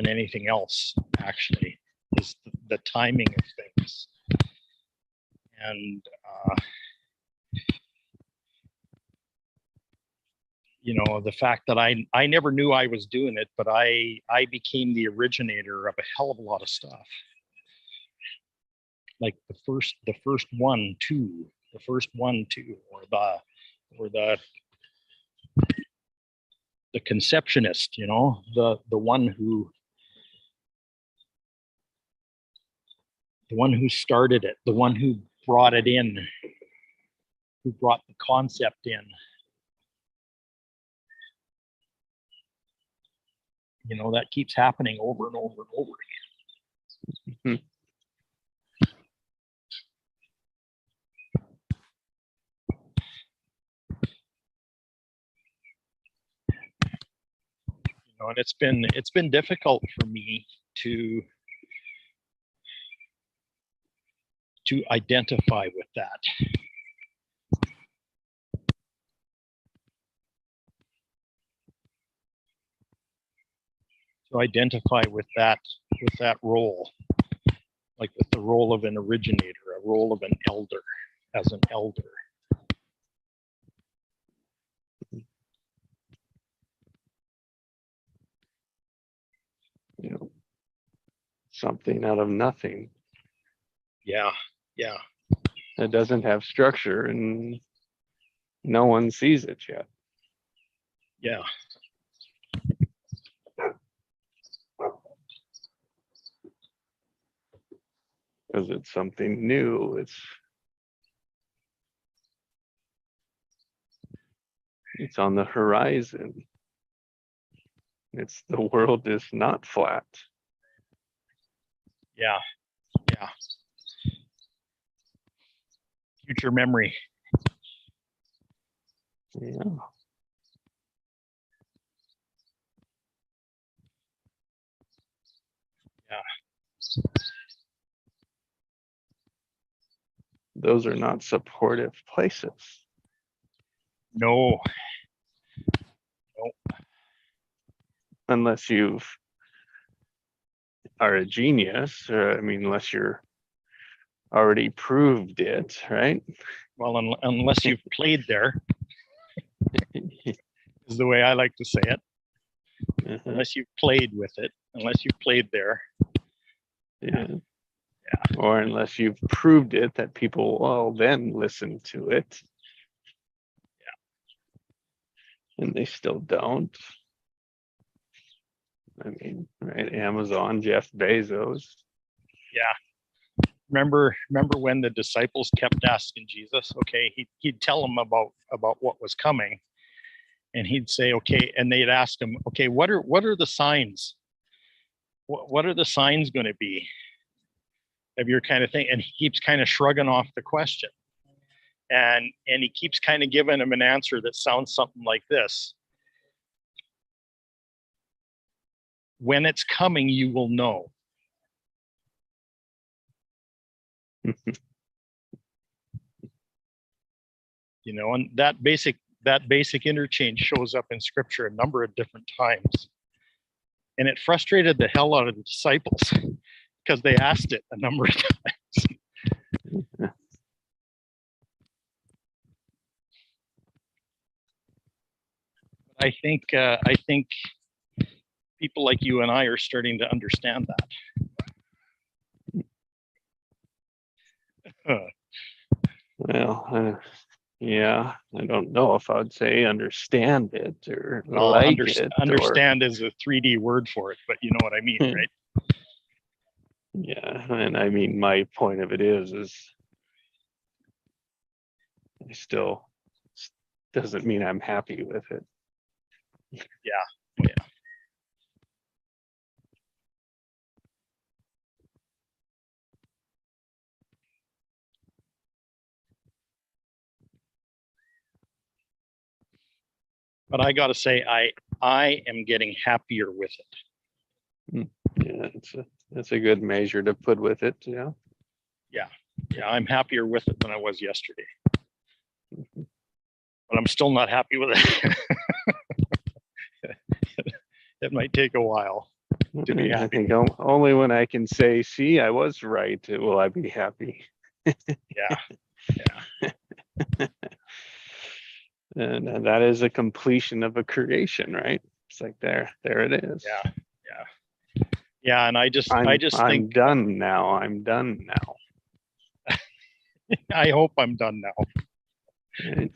anything else, actually, is the timing of things. And the fact that I never knew I was doing it, but I became the originator of a hell of a lot of stuff. Like the first 1, 2, or the conceptionist, the one who started it, the one who brought it in, who brought the concept in. That keeps happening over and over and over again. Mm-hmm. And it's been difficult for me to identify with that. To identify with that role, like with the role of an originator, a role of an elder, as an elder. Something out of nothing. Yeah. It doesn't have structure and no one sees it yet. Yeah. Because it's something new. It's on the horizon. The world is not flat. Yeah. Future memory. Yeah. Those are not supportive places. No. Unless you are a genius, unless you're already proved it, right? Well, unless you've played there, is the way I like to say it. Unless you've played with it, unless you've played there. Yeah. Or unless you've proved it that people will then listen to it. Yeah. And they still don't. I mean, right? Amazon, Jeff Bezos. Remember when the disciples kept asking Jesus, okay, he'd tell them about what was coming, and he'd say, okay, and they'd ask him, okay, what are the signs? What are the signs going to be of your kind of thing? And he keeps kind of shrugging off the question. And he keeps kind of giving him an answer that sounds something like this. When it's coming, you will know. You know, and that basic interchange shows up in scripture a number of different times. And it frustrated the hell out of the disciples because they asked it a number of times. I think people like you and I are starting to understand that. Well, yeah, I don't know if I'd say understand it or Well, like it. understand is a 3D word for it, but you know what I mean, right? Yeah, and I mean, my point of it is I still doesn't mean I'm happy with it. Yeah. But I got to say, I am getting happier with it. Yeah, it's a good measure to put with it. Yeah. Yeah, I'm happier with it than I was yesterday. But I'm still not happy with it. It might take a while to be happy. I think only when I can say, see, I was right, will I be happy. Yeah. And that is a completion of a creation, right? It's like there it is. Yeah, and I just I'm think done now. I'm done now. I hope I'm done now. Right.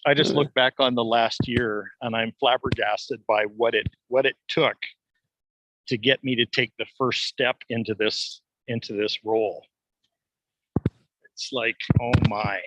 I just look back on the last year and I'm flabbergasted by what it took to get me to take the first step into this role. It's like, oh my.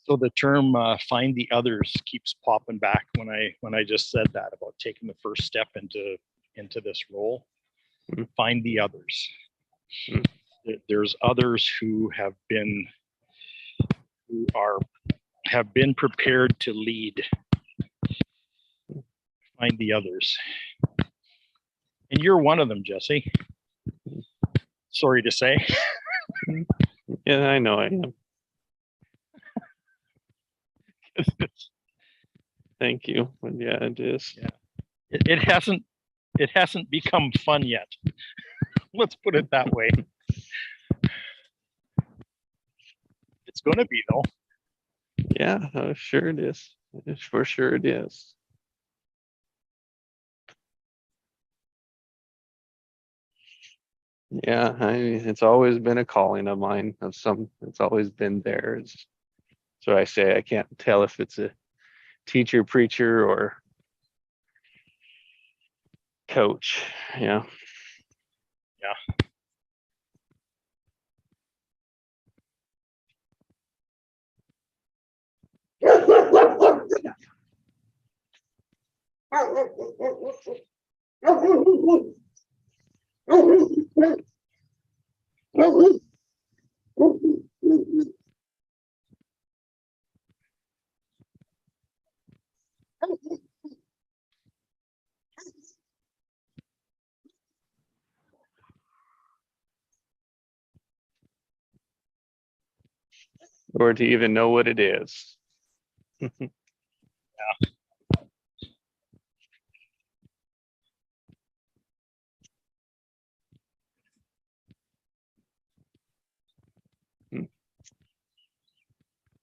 So the term "find the others" keeps popping back when I just said that about taking the first step into this role. Find the others. There's others who have been prepared to lead. Find the others, and you're one of them, Jesse. Sorry to say. Yeah, I know I am. Thank you. But yeah, it is. Yeah. It hasn't become fun yet. Let's put it that way. It's going to be though. Yeah, sure it is. For sure it is. Yeah, it's always been a calling of mine. It's always been there. So I say I can't tell if it's a teacher, preacher, or coach. Yeah. Or to even know what it is.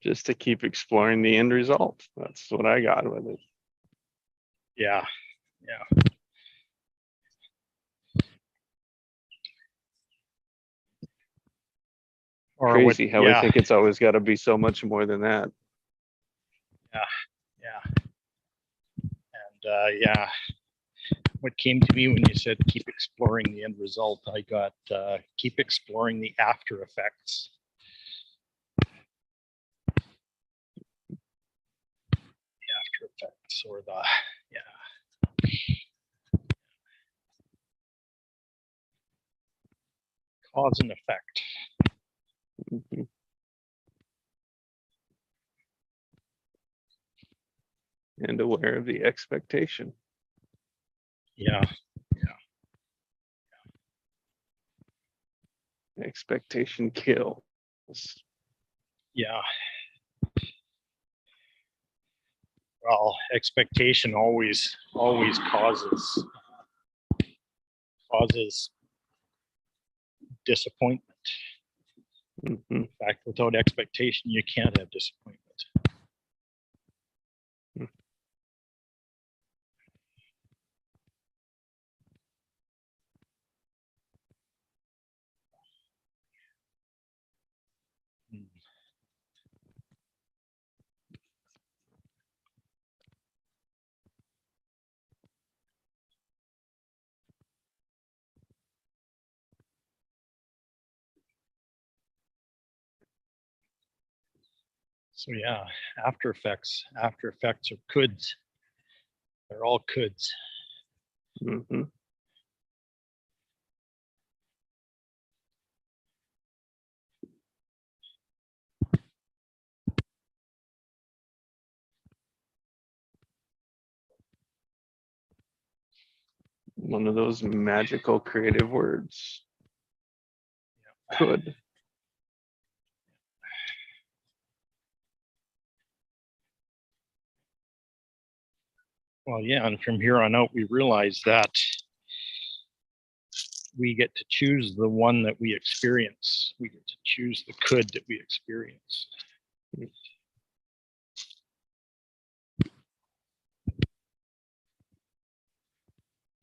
just to keep exploring the end result. That's what I got with it. Yeah. Yeah. Or what, Crazy how we yeah, think it's always got to be so much more than that. yeah. And yeah, what came to me when you said keep exploring the end result, I got keep exploring the after effects. The after effects, or the, yeah. Cause and effect. Mhm. And aware of the expectation. Yeah. Expectation kills. Yeah. Well, expectation always causes disappointment. Mhm. In fact, without expectation, you can't have disappointment. Hmm. So yeah, after effects are coulds. They're all coulds. Mhm. One of those magical creative words. Could. Well, yeah, and from here on out, we realize that we get to choose the one that we experience. We get to choose the could that we experience.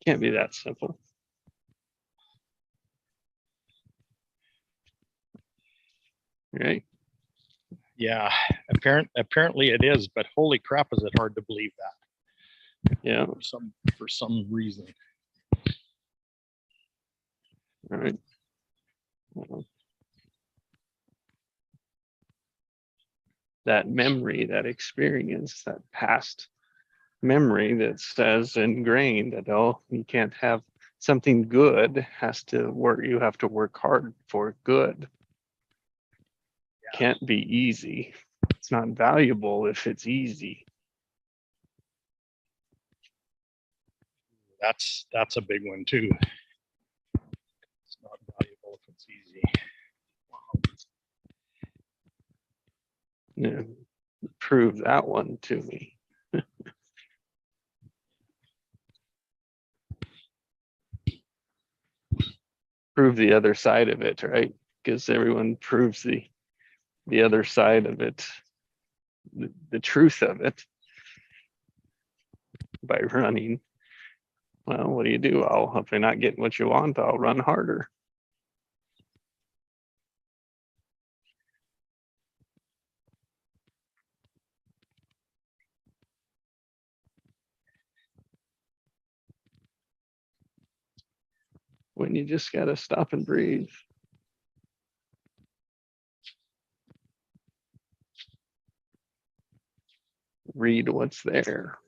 Can't be that simple. Right? Yeah, apparently it is, but holy crap, is it hard to believe that Yeah. for some reason. All right. Well, that memory, that experience, that past memory that says ingrained that, oh, you can't have something good, has to work, you have to work hard for good. Yeah. Can't be easy. It's not valuable if it's easy. That's a big one too. It's not valuable if it's easy. Wow. Yeah. Prove that one to me. Prove the other side of it, right? Because everyone proves the other side of it, the truth of it, by running. Well, what do? If you're not getting what you want, I'll run harder. When you just gotta stop and breathe. Read what's there.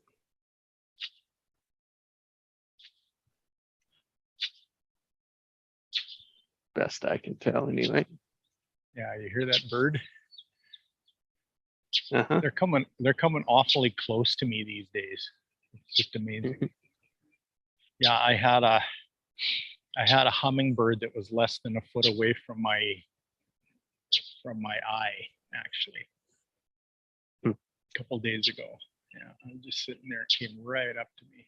Best I can tell, anyway. Yeah, you hear that bird? Uh-huh. They're coming awfully close to me these days. It's just amazing. Yeah, I had a hummingbird that was less than a foot away from my eye, actually, Hmm. a couple days ago. Yeah, I'm just sitting there. It came right up to me.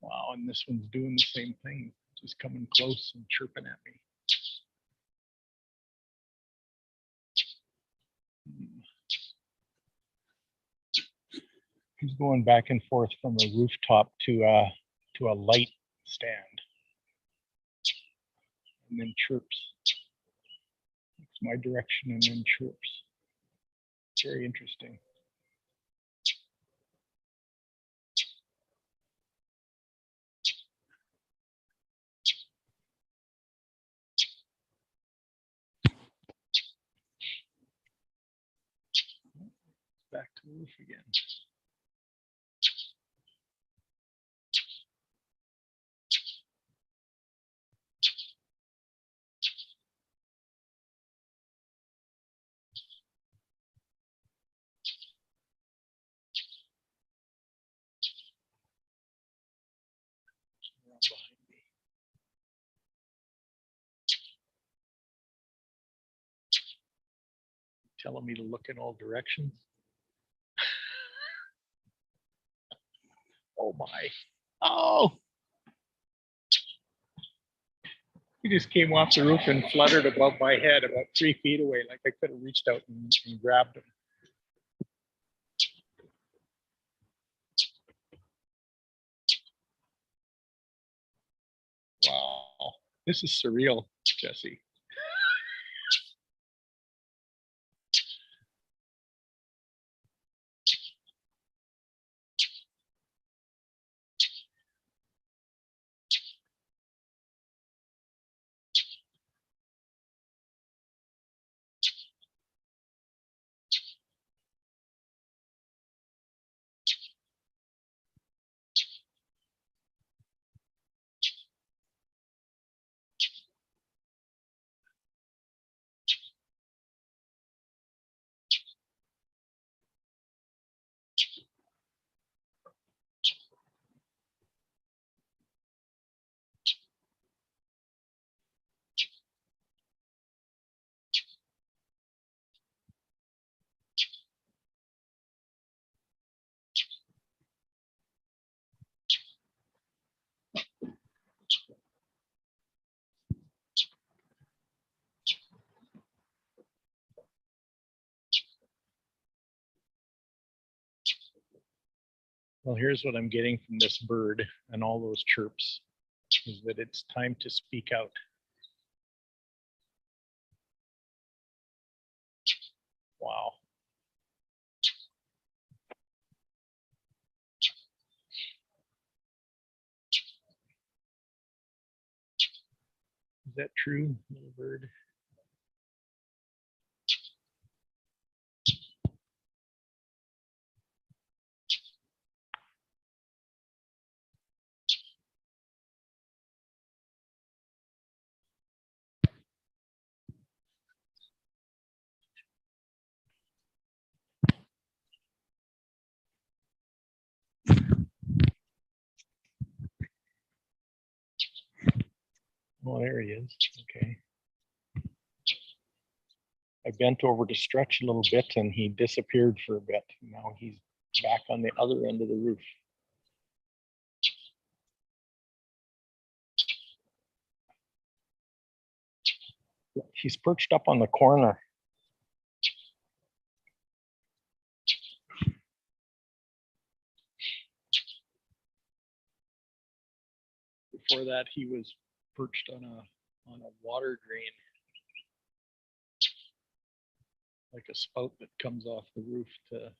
Wow, and this one's doing the same thing, just coming close and chirping at me. He's going back and forth from a rooftop to a light stand, and then chirps. It's my direction and then chirps. Very interesting. Back to the roof again. Around behind me. Telling me to look in all directions. Oh my. Oh. He just came off the roof and fluttered above my head about 3 feet away, like I could have reached out and grabbed him. Wow. This is surreal, Jesse. Well, here's what I'm getting from this bird and all those chirps, is that it's time to speak out. Wow. Is that true, little bird? Oh, there he is. Okay. I bent over to stretch a little bit and he disappeared for a bit. Now he's back on the other end of the roof. He's perched up on the corner. Before that, he was perched on a water drain, like a spout that comes off the roof to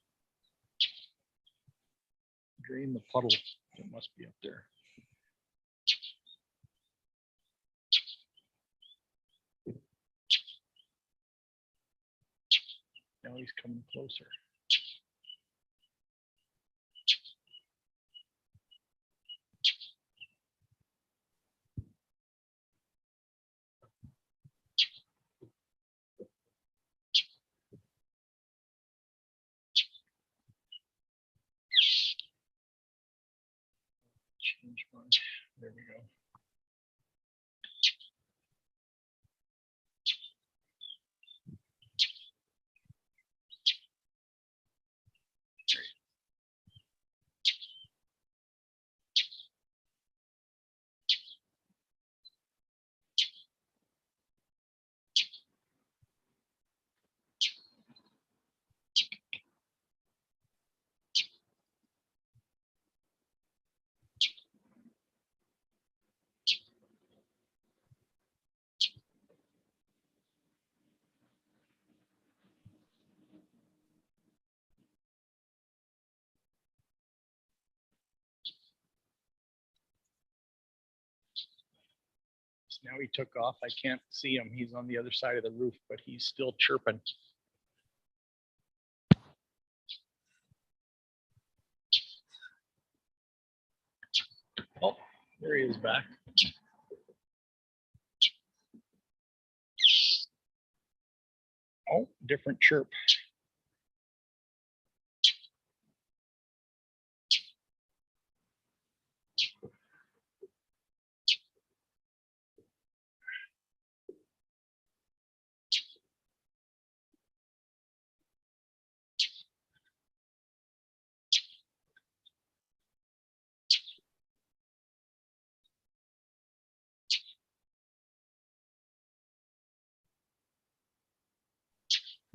drain the puddle that must be up there. Now he's coming closer. Change my, there we go. Now he took off. I can't see him. He's on the other side of the roof, but he's still chirping. Oh, there he is back. Oh, different chirp.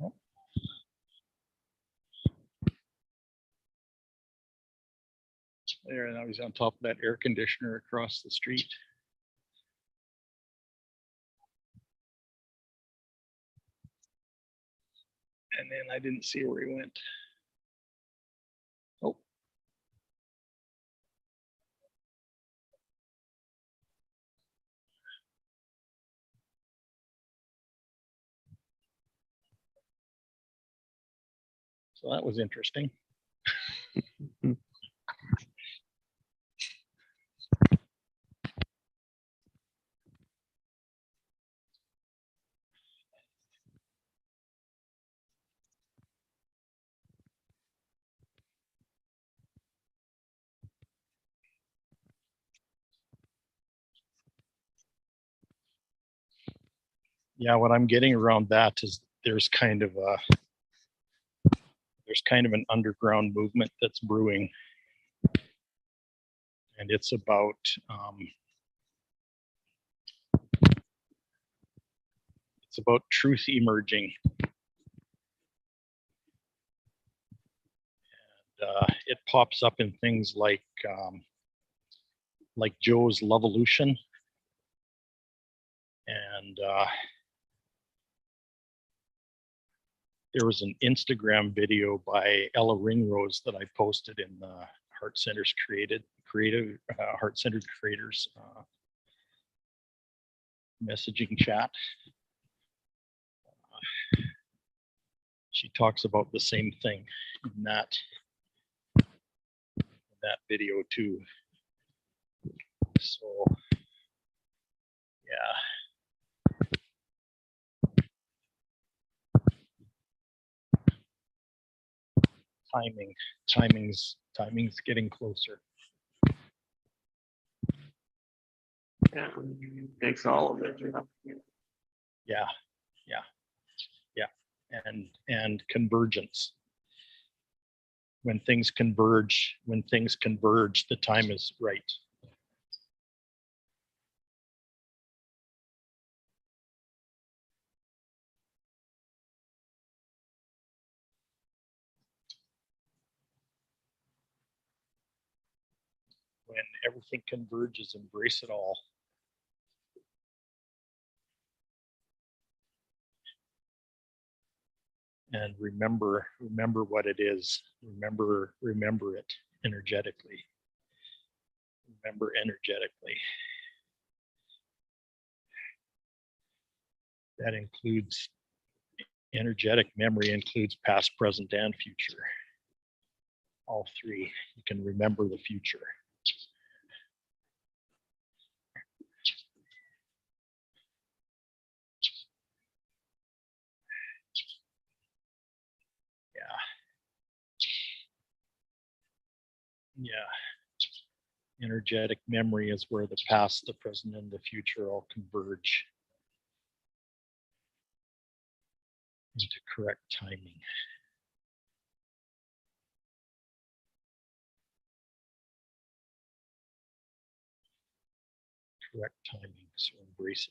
Oh. There, now he's on top of that air conditioner across the street. And then I didn't see where he went. Oh. So that was interesting. Yeah, what I'm getting around that is there's kind of an underground movement that's brewing, and it's about truth emerging. And it pops up in things like Joe's Lovolution, and there was an Instagram video by Ella Ringrose that I posted in the Heart Center's Heart Centered Creators messaging chat. She talks about the same thing in that video too. So yeah. Timing's getting closer. Yeah, makes all of it. Yeah. And convergence. When things converge, the time is right. When everything converges, embrace it all. And remember what it is. Remember it energetically. Remember energetically. That includes energetic memory, includes past, present, and future. All three. You can remember the future. Yeah. Energetic memory is where the past, the present, and the future all converge into correct timing. Correct timing, so embrace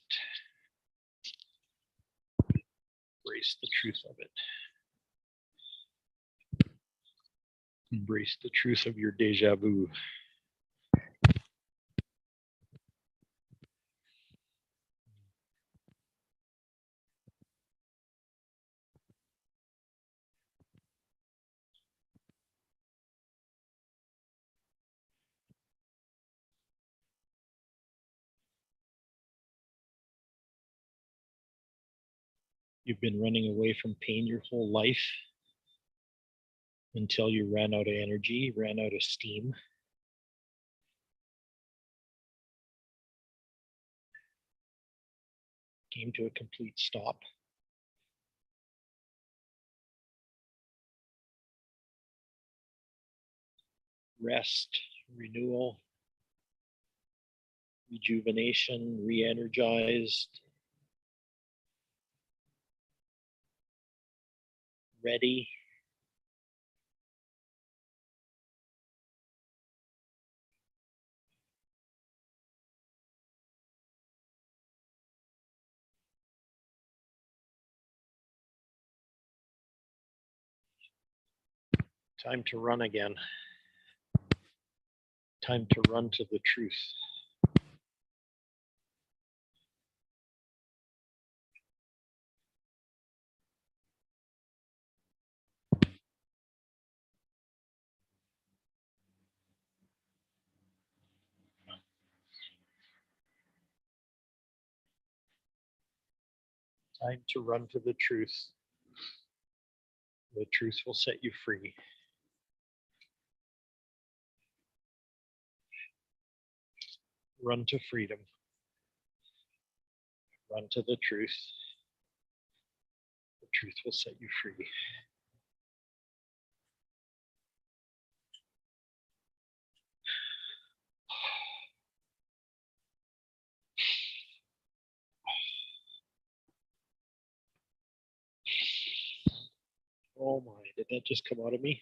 it. Embrace the truth of it. Embrace the truth of your deja vu. You've been running away from pain your whole life until you ran out of energy, ran out of steam. Came to a complete stop. Rest, renewal, rejuvenation, re-energized, ready. Time to run again. Time to run to the truth. Time to run to the truth. The truth will set you free. Run to freedom. Run to the truth. The truth will set you free. Oh my, did that just come out of me?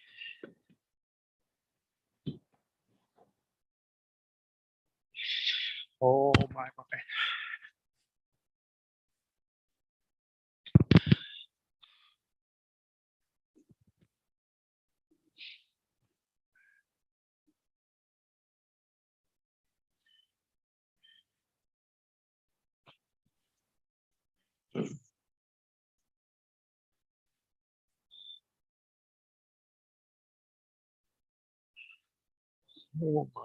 Oh my. Oh my.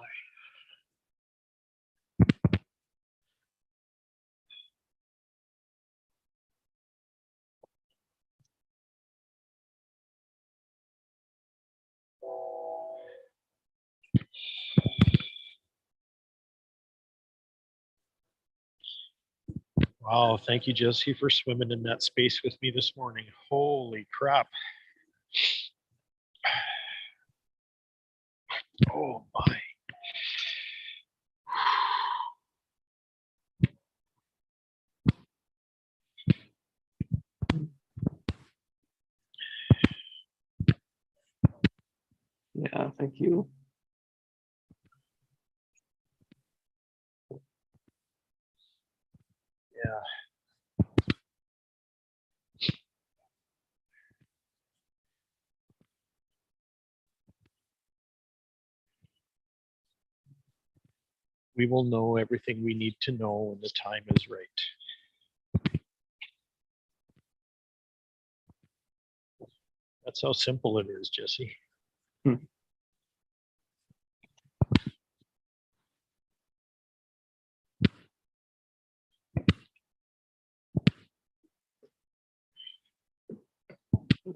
Wow, thank you, Jesse, for swimming in that space with me this morning. Holy crap. Oh my. Yeah, thank you. Yeah. We will know everything we need to know when the time is right. That's how simple it is, Jesse.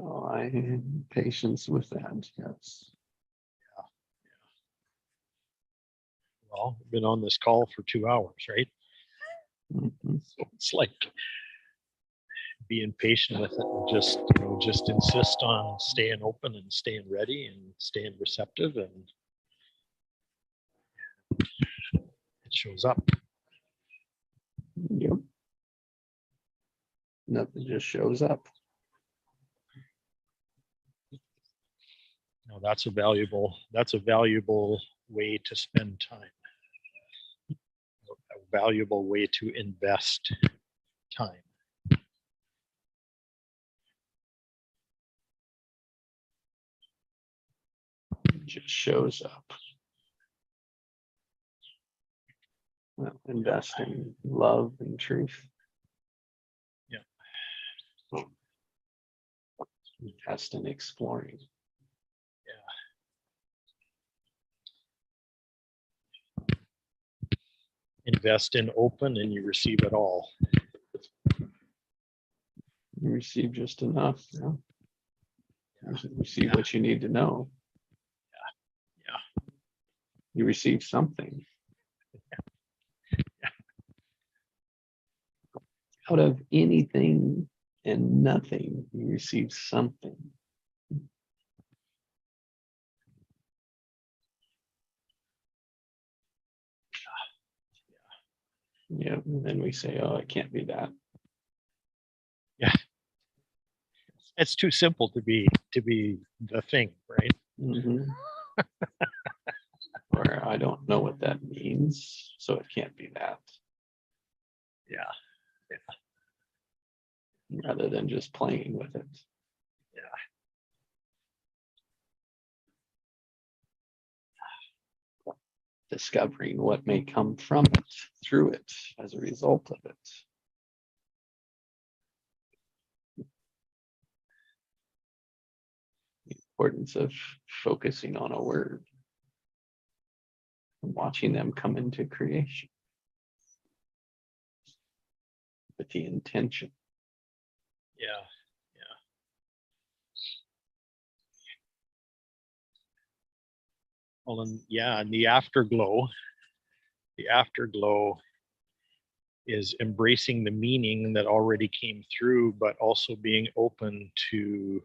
Oh, I have patience with that. Yes. Well, we've been on this call for 2 hours, right? Mhm. So it's like being patient with it and just, just insist on staying open and staying ready and staying receptive, and it shows up. Yep. Nothing just shows up. That's a valuable way to spend time. A valuable way to invest time. It just shows up. Well, invest in love and truth. Yeah. Invest in exploring. Invest in open and you receive it all. You receive just enough. Yeah. You receive Yeah. what you need to know. Yeah. You receive something. Out of anything and nothing, you receive something. Yeah, and then we say, oh, it can't be that. It's too simple to be the thing, right? Mhm. Or I don't know what that means, so it can't be that. Yeah. Rather than just playing with it. Yeah. Discovering what may come from it, through it, as a result of it. The importance of focusing on a word and watching them come into creation with the intention. Yeah. Well, and yeah, and the afterglow is embracing the meaning that already came through, but also being open to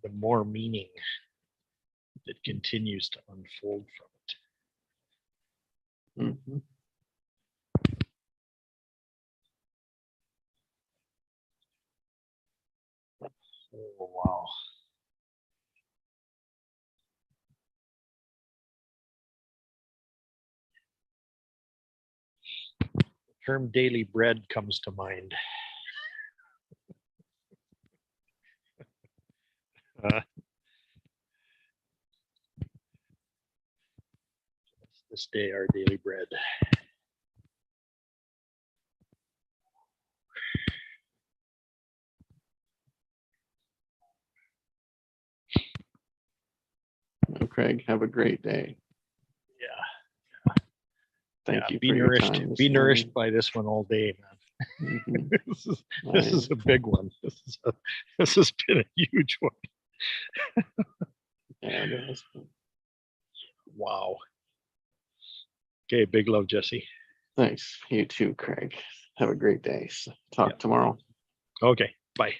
the more meaning that continues to unfold from it. Mhm. Oh, wow. The term daily bread comes to mind. This day, our daily bread. Well, Craig, have a great day. Yeah. Thank Yeah, you be for your nourished. time. Be nourished by this one all day, man. Mhm. This is a big one. This has been a huge one. Yeah, it is. Wow. Okay, big love, Jesse. Thanks. You too, Craig. Have a great day. Talk Yeah. tomorrow. Okay, bye.